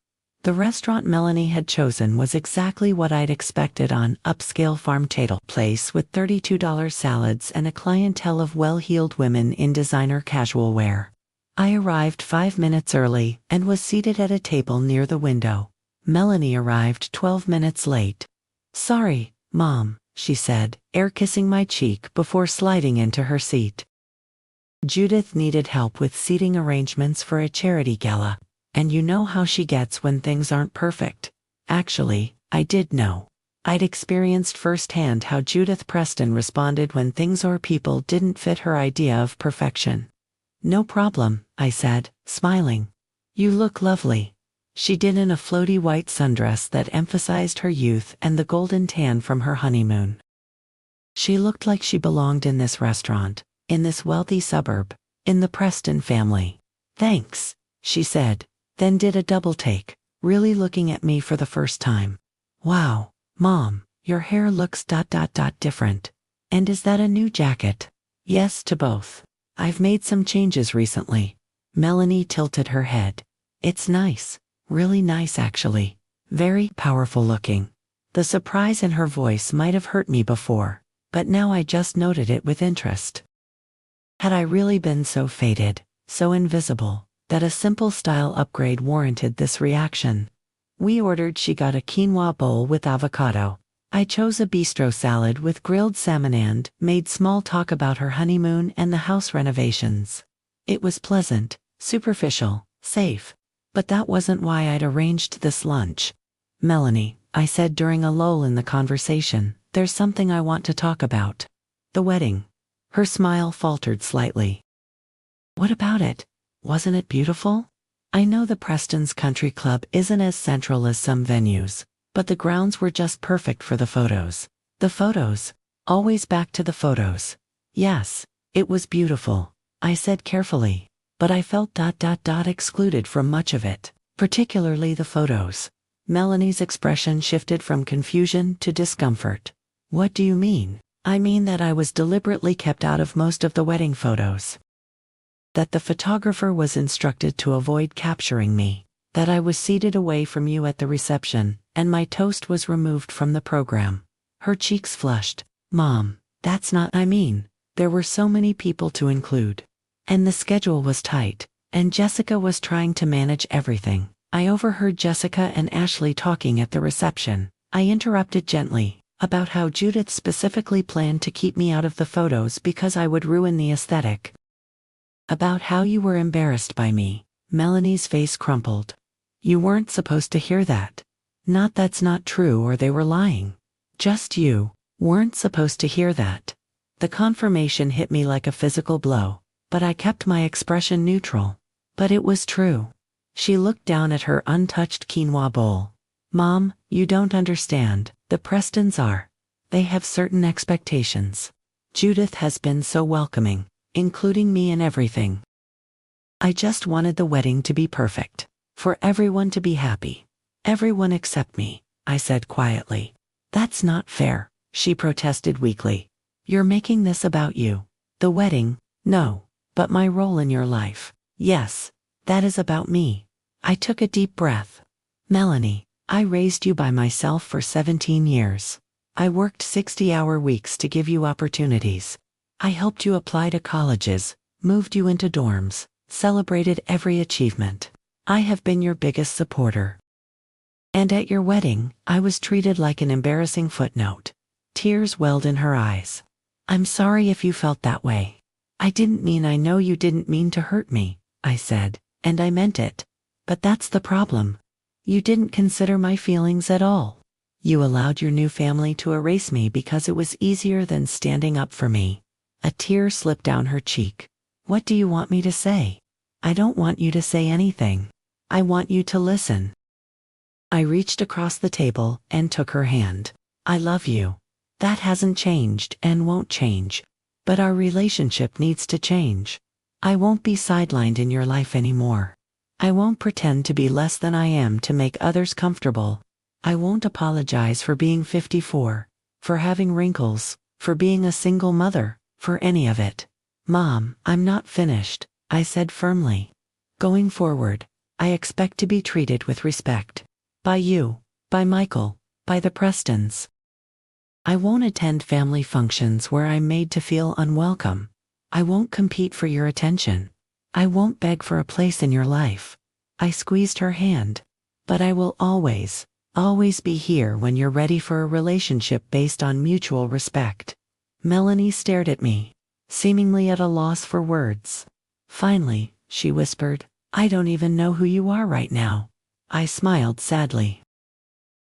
Speaker 1: The restaurant Melanie had chosen was exactly what I'd expected on upscale farm-table place with $32 salads and a clientele of well-heeled women in designer casual wear. I arrived 5 minutes early and was seated at a table near the window. Melanie arrived 12 minutes late. "Sorry, Mom," she said, air-kissing my cheek before sliding into her seat. Judith needed help with seating arrangements for a charity gala. And you know how she gets when things aren't perfect. Actually, I did know. I'd experienced firsthand how Judith Preston responded when things or people didn't fit her idea of perfection. "No problem," I said, smiling. "You look lovely." She did in a floaty white sundress that emphasized her youth and the golden tan from her honeymoon. She looked like she belonged in this restaurant, in this wealthy suburb, in the Preston family. "Thanks," she said. Then did a double take, really looking at me for the first time. "Wow, Mom, your hair looks different. And is that a new jacket?" "Yes to both. I've made some changes recently." Melanie tilted her head. "It's nice, really nice actually. Very powerful looking." The surprise in her voice might have hurt me before, but now I just noted it with interest. Had I really been so faded, so invisible, that a simple style upgrade warranted this reaction? We ordered. She got a quinoa bowl with avocado. I chose a bistro salad with grilled salmon and made small talk about her honeymoon and the house renovations. It was pleasant, superficial, safe. But that wasn't why I'd arranged this lunch. "Melanie," I said during a lull in the conversation, "there's something I want to talk about." "The wedding." Her smile faltered slightly. "What about it? Wasn't it beautiful? I know the Preston's Country Club isn't as central as some venues, but the grounds were just perfect for the photos." "The photos?" Always back to the photos. "Yes, it was beautiful," I said carefully, but I felt excluded from much of it, particularly the photos. Melanie's expression shifted from confusion to discomfort. "What do you mean?" "I mean that I was deliberately kept out of most of the wedding photos. That the photographer was instructed to avoid capturing me. That I was seated away from you at the reception, and my toast was removed from the program." Her cheeks flushed. "Mom, that's not I mean. There were so many people to include. And the schedule was tight, and Jessica was trying to manage everything." I overheard Jessica and Ashley talking at the reception. I interrupted gently, about how Judith specifically planned to keep me out of the photos because I would ruin the aesthetic. "About how you were embarrassed by me." Melanie's face crumpled. "You weren't supposed to hear that." "Not that's not true or they were lying. Just you weren't supposed to hear that." The confirmation hit me like a physical blow, but I kept my expression neutral. "But it was true." She looked down at her untouched quinoa bowl. "Mom, you don't understand. The Prestons are. They have certain expectations. Judith has been so welcoming, including me in everything. I just wanted the wedding to be perfect. For everyone to be happy. Everyone except me," I said quietly. "That's not fair," she protested weakly. "You're making this about you. The wedding, no. But my role in your life, yes. That is about me." I took a deep breath. "Melanie, I raised you by myself for 17 years. I worked 60-hour weeks to give you opportunities. I helped you apply to colleges, moved you into dorms, celebrated every achievement. I have been your biggest supporter. And at your wedding, I was treated like an embarrassing footnote." Tears welled in her eyes. "I'm sorry if you felt that way. I didn't mean I know you didn't mean to hurt me," I said, "and I meant it. But that's the problem. You didn't consider my feelings at all. You allowed your new family to erase me because it was easier than standing up for me." A tear slipped down her cheek. "What do you want me to say?" "I don't want you to say anything. I want you to listen." I reached across the table and took her hand. "I love you. That hasn't changed and won't change. But our relationship needs to change. I won't be sidelined in your life anymore. I won't pretend to be less than I am to make others comfortable. I won't apologize for being 54, for having wrinkles, for being a single mother, for any of it." "Mom, I'm not finished," I said firmly. "Going forward, I expect to be treated with respect. By you, by Michael, by the Prestons. I won't attend family functions where I'm made to feel unwelcome. I won't compete for your attention. I won't beg for a place in your life. I squeezed her hand. But I will always, always be here when you're ready for a relationship based on mutual respect. Melanie stared at me, seemingly at a loss for words. Finally, she whispered, I don't even know who you are right now. I smiled sadly.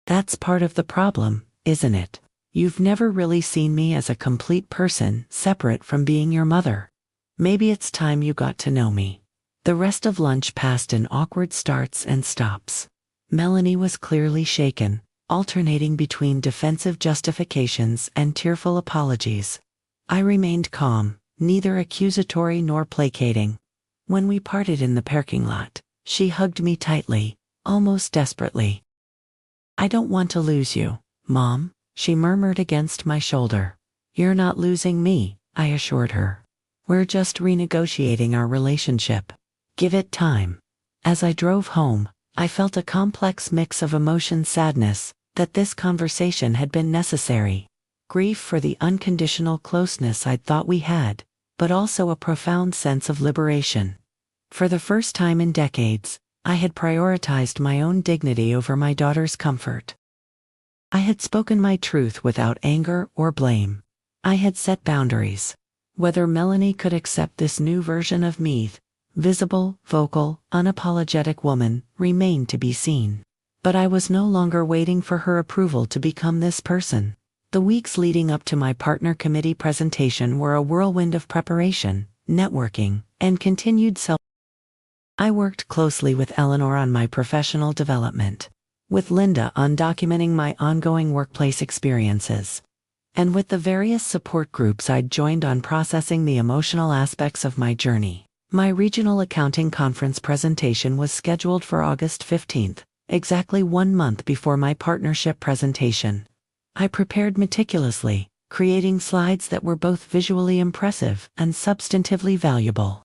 Speaker 1: That's part of the problem, isn't it? You've never really seen me as a complete person separate from being your mother. Maybe it's time you got to know me. The rest of lunch passed in awkward starts and stops. Melanie was clearly shaken, alternating between defensive justifications and tearful apologies. I remained calm, neither accusatory nor placating. When we parted in the parking lot, she hugged me tightly, almost desperately. I don't want to lose you, Mom, she murmured against my shoulder. You're not losing me, I assured her. We're just renegotiating our relationship. Give it time. As I drove home, I felt a complex mix of emotion, sadness, that this conversation had been necessary, grief for the unconditional closeness I'd thought we had, but also a profound sense of liberation. For the first time in decades, I had prioritized my own dignity over my daughter's comfort. I had spoken my truth without anger or blame. I had set boundaries. Whether Melanie could accept this new version of me, visible, vocal, unapologetic woman, remained to be seen. But I was no longer waiting for her approval to become this person. The weeks leading up to my partner committee presentation were a whirlwind of preparation, networking, and continued I worked closely with Eleanor on my professional development, with Linda on documenting my ongoing workplace experiences, and with the various support groups I'd joined on processing the emotional aspects of my journey. My regional accounting conference presentation was scheduled for August 15th, exactly 1 month before my partnership presentation. I prepared meticulously, creating slides that were both visually impressive and substantively valuable.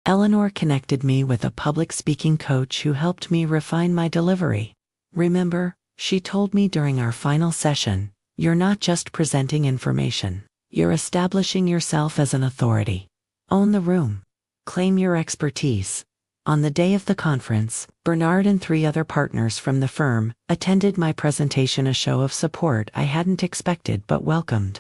Speaker 1: Eleanor connected me with a public speaking coach who helped me refine my delivery. Remember, she told me during our final session, you're not just presenting information, you're establishing yourself as an authority. Own the room. Claim your expertise. On the day of the conference, Bernard and 3 other partners from the firm attended my presentation, a show of support I hadn't expected but welcomed.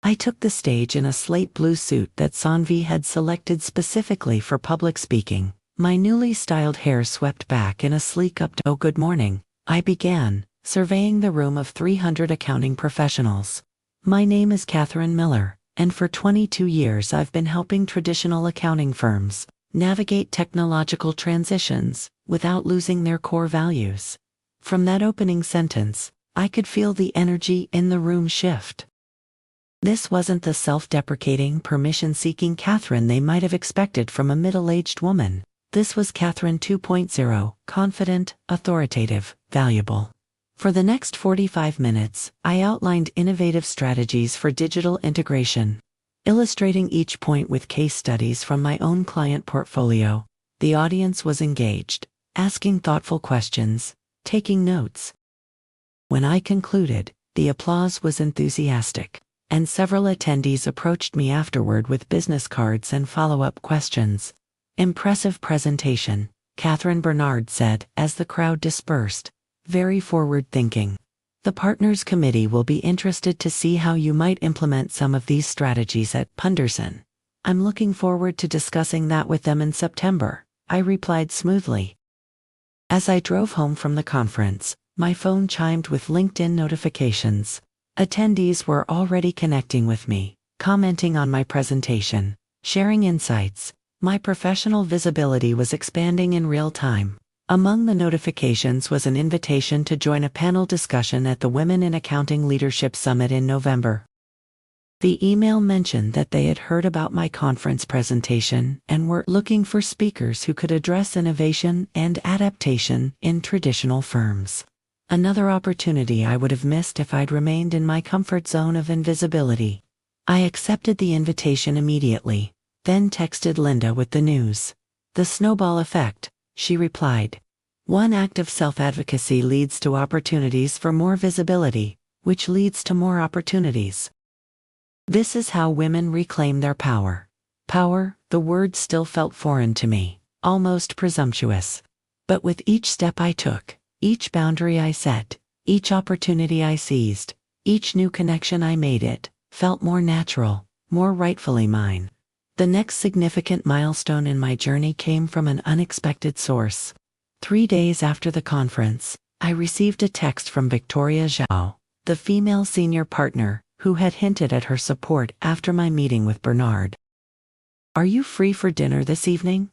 Speaker 1: I took the stage in a slate blue suit that Sanvi had selected specifically for public speaking, my newly styled hair swept back in a sleek up-to. Oh, good morning, I began, surveying the room of 300 accounting professionals. My name is Catherine Miller, and for 22 years I've been helping traditional accounting firms navigate technological transitions without losing their core values. From that opening sentence, I could feel the energy in the room shift. This wasn't the self-deprecating, permission-seeking Catherine they might have expected from a middle-aged woman. This was Catherine 2.0, confident, authoritative, valuable. For the next 45 minutes, I outlined innovative strategies for digital integration, illustrating each point with case studies from my own client portfolio. The audience was engaged, asking thoughtful questions, taking notes. When I concluded, the applause was enthusiastic, and several attendees approached me afterward with business cards and follow-up questions. Impressive presentation, Catherine, Bernard said as the crowd dispersed. Very forward-thinking. The Partners Committee will be interested to see how you might implement some of these strategies at Punderson. I'm looking forward to discussing that with them in September, I replied smoothly. As I drove home from the conference, my phone chimed with LinkedIn notifications. Attendees were already connecting with me, commenting on my presentation, sharing insights. My professional visibility was expanding in real time. Among the notifications was an invitation to join a panel discussion at the Women in Accounting Leadership Summit in November. The email mentioned that they had heard about my conference presentation and were looking for speakers who could address innovation and adaptation in traditional firms. Another opportunity I would have missed if I'd remained in my comfort zone of invisibility. I accepted the invitation immediately, then texted Linda with the news. The snowball effect, she replied. One act of self-advocacy leads to opportunities for more visibility, which leads to more opportunities. This is how women reclaim their power. Power, the word still felt foreign to me, almost presumptuous. But with each step I took, each boundary I set, each opportunity I seized, each new connection I made, it felt more natural, more rightfully mine. The next significant milestone in my journey came from an unexpected source. 3 days after the conference, I received a text from Victoria Zhao, the female senior partner, who had hinted at her support after my meeting with Bernard. "Are you free for dinner this evening?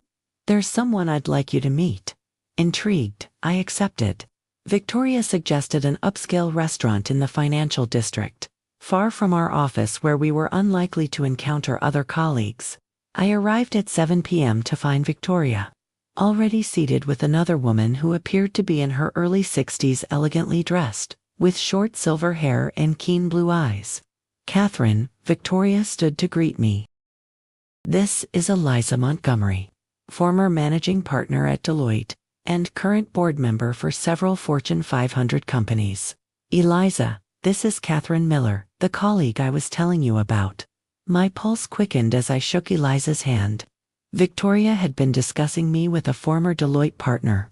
Speaker 1: There's someone I'd like you to meet." Intrigued, I accepted. Victoria suggested an upscale restaurant in the financial district, far from our office where we were unlikely to encounter other colleagues. I arrived at 7 p.m. to find Victoria already seated with another woman who appeared to be in her early 60s, elegantly dressed, with short silver hair and keen blue eyes. "Catherine," Victoria stood to greet me. "This is Eliza Montgomery, former managing partner at Deloitte, and current board member for several Fortune 500 companies. Eliza, this is Catherine Miller, the colleague I was telling you about." My pulse quickened as I shook Eliza's hand. Victoria had been discussing me with a former Deloitte partner.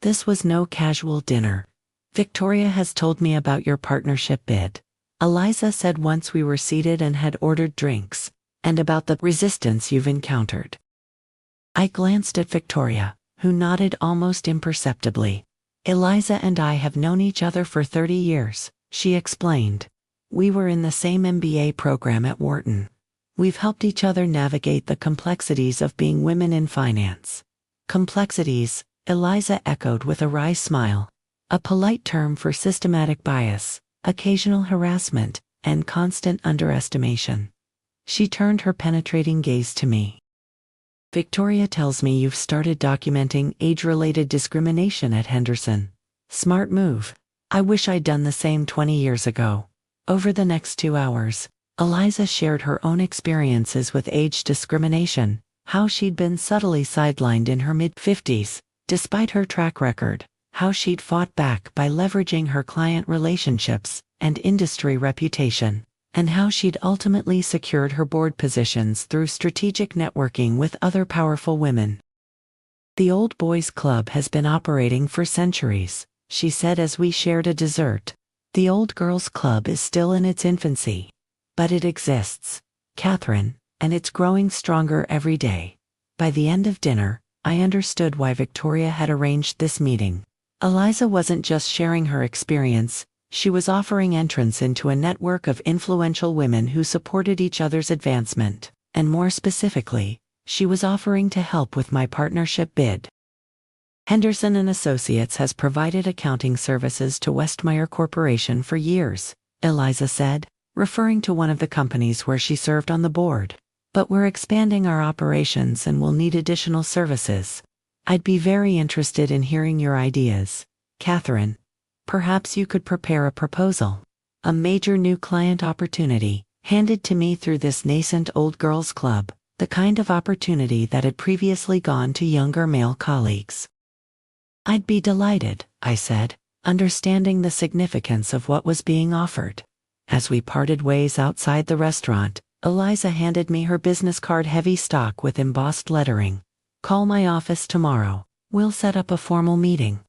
Speaker 1: This was no casual dinner. "Victoria has told me about your partnership bid," Eliza said once we were seated and had ordered drinks, "and about the resistance you've encountered." I glanced at Victoria, who nodded almost imperceptibly. "Eliza and I have known each other for 30 years, she explained. "We were in the same MBA program at Wharton. We've helped each other navigate the complexities of being women in finance." "Complexities," Eliza echoed with a wry smile. "A polite term for systematic bias, occasional harassment, and constant underestimation." She turned her penetrating gaze to me. "Victoria tells me you've started documenting age-related discrimination at Henderson. Smart move. I wish I'd done the same 20 years ago." Over the next 2 hours, Eliza shared her own experiences with age discrimination, how she'd been subtly sidelined in her mid-50s, despite her track record, how she'd fought back by leveraging her client relationships and industry reputation, and how she'd ultimately secured her board positions through strategic networking with other powerful women. "The Old Boys Club has been operating for centuries," she said as we shared a dessert. "The Old Girls Club is still in its infancy. But it exists, Catherine, and it's growing stronger every day." By the end of dinner, I understood why Victoria had arranged this meeting. Eliza wasn't just sharing her experience, she was offering entrance into a network of influential women who supported each other's advancement, and more specifically, she was offering to help with my partnership bid. "Henderson and Associates has provided accounting services to Westmeyer Corporation for years," Eliza said, referring to one of the companies where she served on the board. "But we're expanding our operations and will need additional services. I'd be very interested in hearing your ideas, Catherine. Perhaps you could prepare a proposal." A major new client opportunity, handed to me through this nascent Old Girls Club, the kind of opportunity that had previously gone to younger male colleagues. "I'd be delighted," I said, understanding the significance of what was being offered. As we parted ways outside the restaurant, Eliza handed me her business card-heavy stock with embossed lettering. "Call my office tomorrow. We'll set up a formal meeting.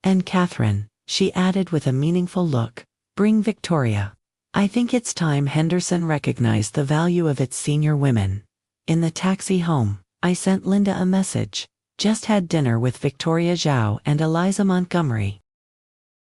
Speaker 1: And Catherine," she added with a meaningful look, "bring Victoria. I think it's time Henderson recognized the value of its senior women." In the taxi home, I sent Linda a message. "Just had dinner with Victoria Zhao and Eliza Montgomery.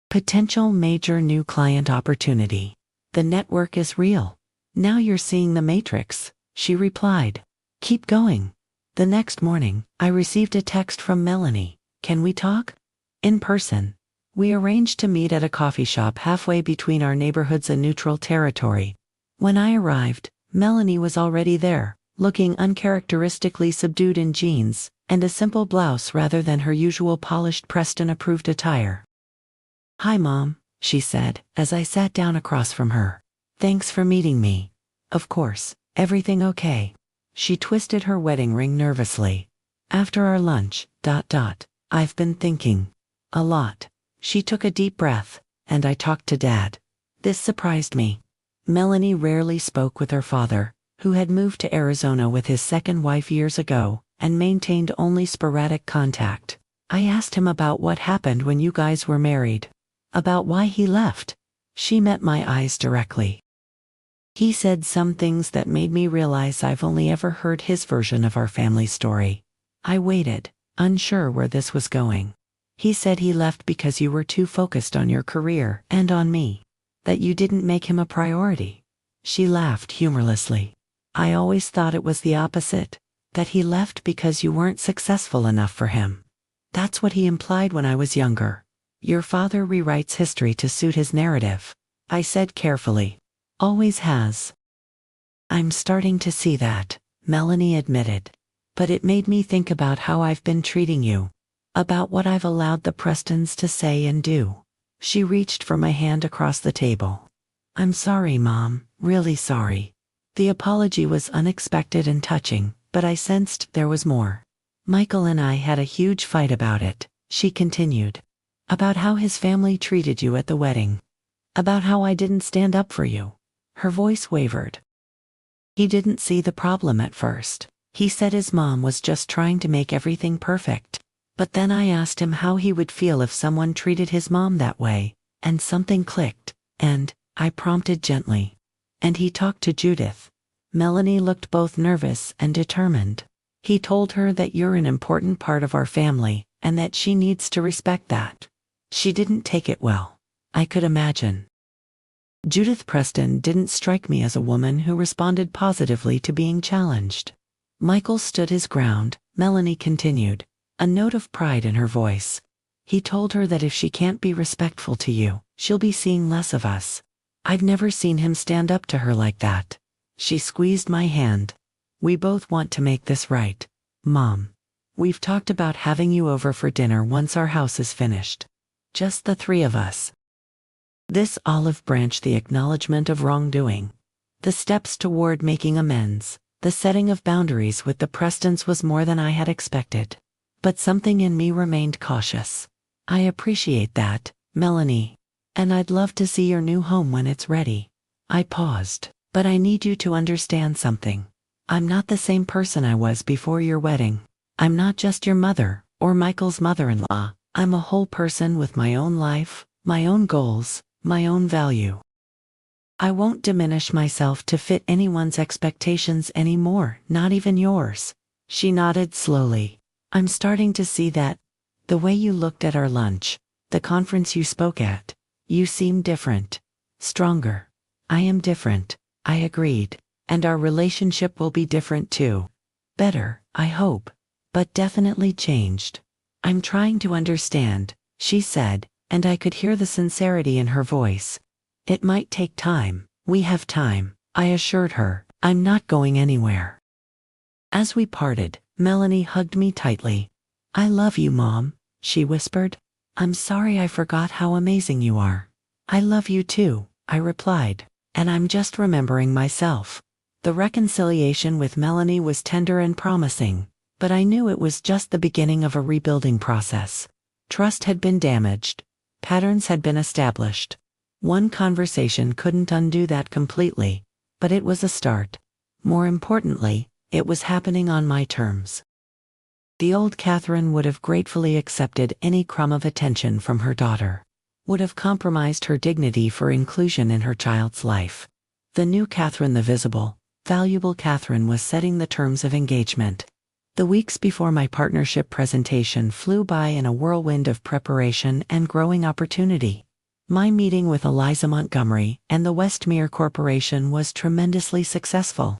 Speaker 1: Potential major new client opportunity. The network is real. Now you're seeing the matrix," she replied. "Keep going." The next morning, I received a text from Melanie. "Can we talk?" In person. We arranged to meet at a coffee shop halfway between our neighborhoods, a neutral territory. When I arrived, Melanie was already there, looking uncharacteristically subdued in jeans and a simple blouse rather than her usual polished Preston-approved attire. "Hi, Mom," she said, as I sat down across from her. "Thanks for meeting me. Of course, everything okay?" She twisted her wedding ring nervously. "After our lunch, I've been thinking." A lot. She took a deep breath, and I talked to Dad. This surprised me. Melanie rarely spoke with her father, who had moved to Arizona with his second wife years ago, and maintained only sporadic contact. I asked him about what happened when you guys were married. About why he left. She met my eyes directly. He said some things that made me realize I've only ever heard his version of our family story. I waited, unsure where this was going. He said he left because you were too focused on your career and on me. That you didn't make him a priority. She laughed humorlessly. I always thought it was the opposite. That he left because you weren't successful enough for him. That's what he implied when I was younger. Your father rewrites history to suit his narrative. I said carefully. Always has. I'm starting to see that, Melanie admitted. But it made me think about how I've been treating you. About what I've allowed the Prestons to say and do. She reached for my hand across the table. I'm sorry, Mom, really sorry. The apology was unexpected and touching, but I sensed there was more. Michael and I had a huge fight about it, she continued. About how his family treated you at the wedding. About how I didn't stand up for you. Her voice wavered. He didn't see the problem at first. He said his mom was just trying to make everything perfect. But then I asked him how he would feel if someone treated his mom that way, and something clicked, and I prompted gently. And he talked to Judith. Melanie looked both nervous and determined. He told her that you're an important part of our family, and that she needs to respect that. She didn't take it well. I could imagine. Judith Preston didn't strike me as a woman who responded positively to being challenged. Michael stood his ground, Melanie continued, a note of pride in her voice. He told her that if she can't be respectful to you, she'll be seeing less of us. I've never seen him stand up to her like that. She squeezed my hand. We both want to make this right, Mom. We've talked about having you over for dinner once our house is finished. Just the three of us. This olive branch, the acknowledgement of wrongdoing. The steps toward making amends, the setting of boundaries with the Prestons was more than I had expected. But something in me remained cautious. I appreciate that, Melanie. And I'd love to see your new home when it's ready. I paused. But I need you to understand something. I'm not the same person I was before your wedding. I'm not just your mother, or Michael's mother-in-law. I'm a whole person with my own life, my own goals, my own value. I won't diminish myself to fit anyone's expectations anymore, not even yours. She nodded slowly. I'm starting to see that. The way you looked at our lunch, the conference you spoke at, you seem different. Stronger. I am different, I agreed. And our relationship will be different too. Better, I hope. But definitely changed. I'm trying to understand, she said, and I could hear the sincerity in her voice. It might take time. We have time, I assured her. I'm not going anywhere. As we parted, Melanie hugged me tightly. I love you, Mom, she whispered. I'm sorry I forgot how amazing you are. I love you too, I replied. And I'm just remembering myself. The reconciliation with Melanie was tender and promising, but I knew it was just the beginning of a rebuilding process. Trust had been damaged. Patterns had been established. One conversation couldn't undo that completely, but it was a start. More importantly, it was happening on my terms. The old Catherine would have gratefully accepted any crumb of attention from her daughter. Would have compromised her dignity for inclusion in her child's life. The new Catherine, the visible, valuable Catherine, was setting the terms of engagement. The weeks before my partnership presentation flew by in a whirlwind of preparation and growing opportunity. My meeting with Eliza Montgomery and the Westmere Corporation was tremendously successful.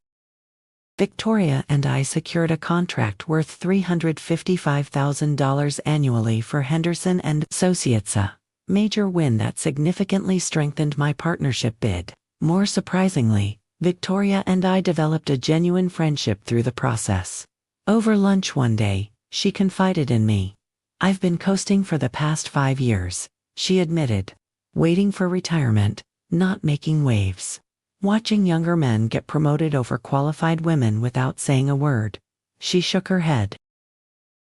Speaker 1: Victoria and I secured a contract worth $355,000 annually for Henderson and Associates, a major win that significantly strengthened my partnership bid. More surprisingly, Victoria and I developed a genuine friendship through the process. Over lunch one day, she confided in me. I've been coasting for the past 5 years, she admitted. Waiting for retirement, not making waves. Watching younger men get promoted over qualified women without saying a word. She shook her head.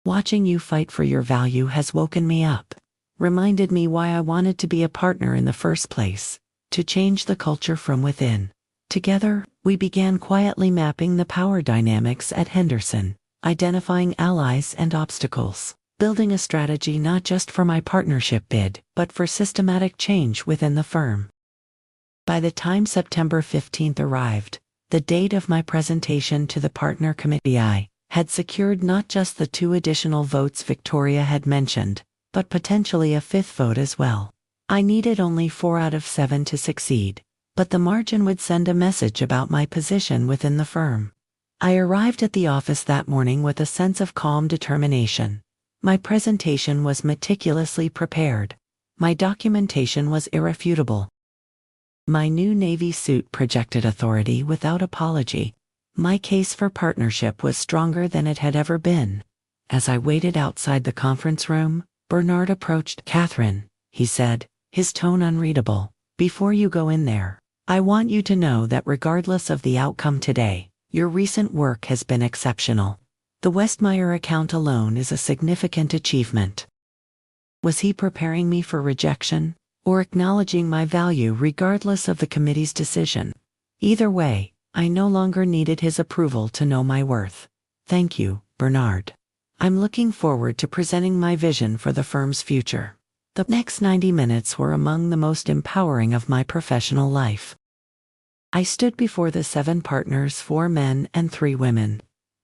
Speaker 1: Watching you fight for your value has woken me up. reminded me why I wanted to be a partner in the first place, to change the culture from within. Together, we began quietly mapping the power dynamics at Henderson, identifying allies and obstacles, building a strategy not just for my partnership bid, but for systematic change within the firm. By the time September 15th arrived, the date of my presentation to the partner committee, I had secured not just the 2 additional votes Victoria had mentioned, but potentially a 5th vote as well. I needed only 4 out of 7 to succeed, but the margin would send a message about my position within the firm. I arrived at the office that morning with a sense of calm determination. My presentation was meticulously prepared. My documentation was irrefutable. My new navy suit projected authority without apology. My case for partnership was stronger than it had ever been. As I waited outside the conference room, Bernard approached. "Catherine," he said, his tone unreadable, "before you go in there, I want you to know that regardless of the outcome today, your recent work has been exceptional. The Westmeyer account alone is a significant achievement." Was he preparing me for rejection, or acknowledging my value regardless of the committee's decision? Either way, I no longer needed his approval to know my worth. "Thank you, Bernard. I'm looking forward to presenting my vision for the firm's future." The next 90 minutes were among the most empowering of my professional life. I stood before the 7 partners, 4 men and 3 women,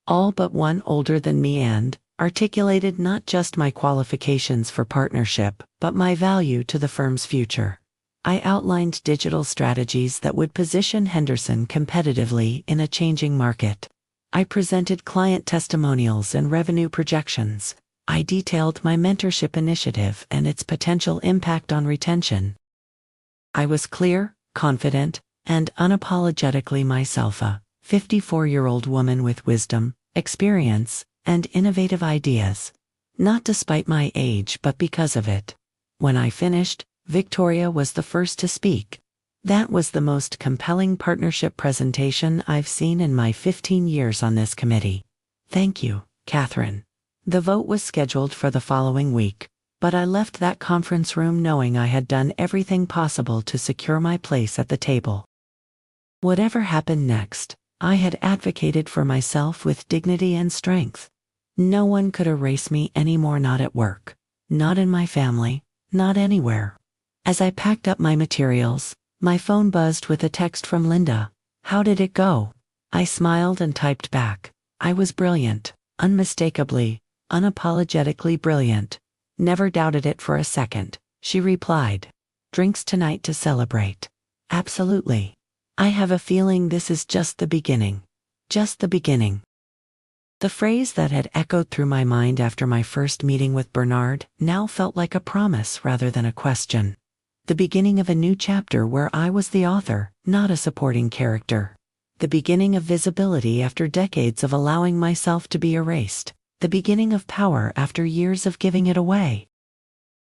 Speaker 1: all but one older than me, and articulated not just my qualifications for partnership, but my value to the firm's future. I outlined digital strategies that would position Henderson competitively in a changing market. I presented client testimonials and revenue projections. I detailed my mentorship initiative and its potential impact on retention. I was clear, confident, and unapologetically myself, a 54-year-old woman with wisdom, experience, and innovative ideas. Not despite my age, but because of it. When I finished, Victoria was the first to speak. "That was the most compelling partnership presentation I've seen in my 15 years on this committee. Thank you, Catherine." The vote was scheduled for the following week, but I left that conference room knowing I had done everything possible to secure my place at the table. Whatever happened next, I had advocated for myself with dignity and strength. No one could erase me anymore, not at work, not in my family, not anywhere. As I packed up my materials, my phone buzzed with a text from Linda. "How did it go?" I smiled and typed back, "I was brilliant, unmistakably, unapologetically brilliant. Never doubted it for a second." She replied, "Drinks tonight to celebrate." "Absolutely. I have a feeling this is just the beginning." Just the beginning. The phrase that had echoed through my mind after my first meeting with Bernard now felt like a promise rather than a question. The beginning of a new chapter where I was the author, not a supporting character. The beginning of visibility after decades of allowing myself to be erased. The beginning of power after years of giving it away.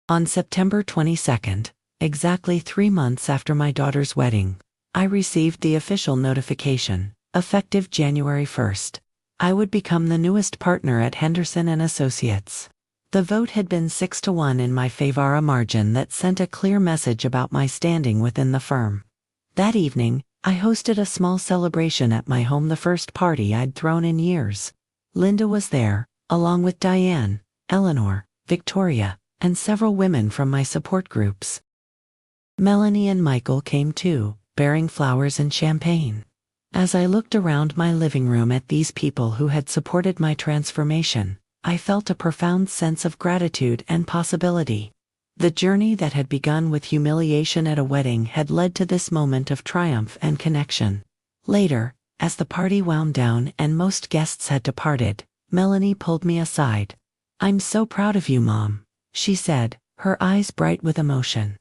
Speaker 1: On September 22nd, exactly 3 months after my daughter's wedding, I received the official notification, effective January 1st. I would become the newest partner at Henderson & Associates. The vote had been 6-1 in my favor, a margin that sent a clear message about my standing within the firm. That evening, I hosted a small celebration at my home, the first party I'd thrown in years. Linda was there, along with Diane, Eleanor, Victoria, and several women from my support groups. Melanie and Michael came too, bearing flowers and champagne. As I looked around my living room at these people who had supported my transformation, I felt a profound sense of gratitude and possibility. The journey that had begun with humiliation at a wedding had led to this moment of triumph and connection. Later, as the party wound down and most guests had departed, Melanie pulled me aside. "I'm so proud of you, Mom," she said, her eyes bright with emotion.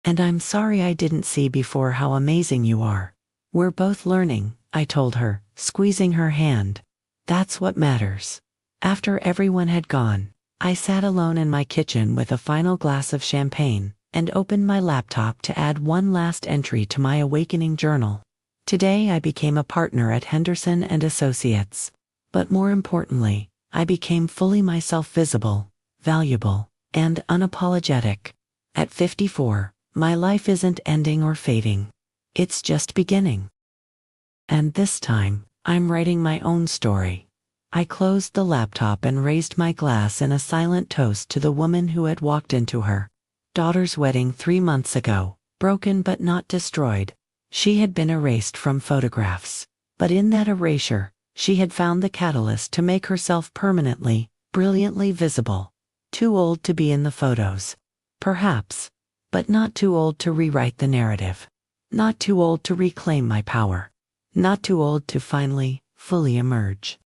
Speaker 1: "And I'm sorry I didn't see before how amazing you are. We're both learning," I told her, squeezing her hand. "That's what matters." After everyone had gone, I sat alone in my kitchen with a final glass of champagne and opened my laptop to add one last entry to my awakening journal. Today I became a partner at Henderson & Associates. But more importantly, I became fully myself, visible, valuable, and unapologetic. At 54, my life isn't ending or fading. It's just beginning. And this time, I'm writing my own story. I closed the laptop and raised my glass in a silent toast to the woman who had walked into her daughter's wedding 3 months ago, broken but not destroyed. She had been erased from photographs, but in that erasure, she had found the catalyst to make herself permanently, brilliantly visible. Too old to be in the photos, perhaps, but not too old to rewrite the narrative. Not too old to reclaim my power. Not too old to finally, fully emerge.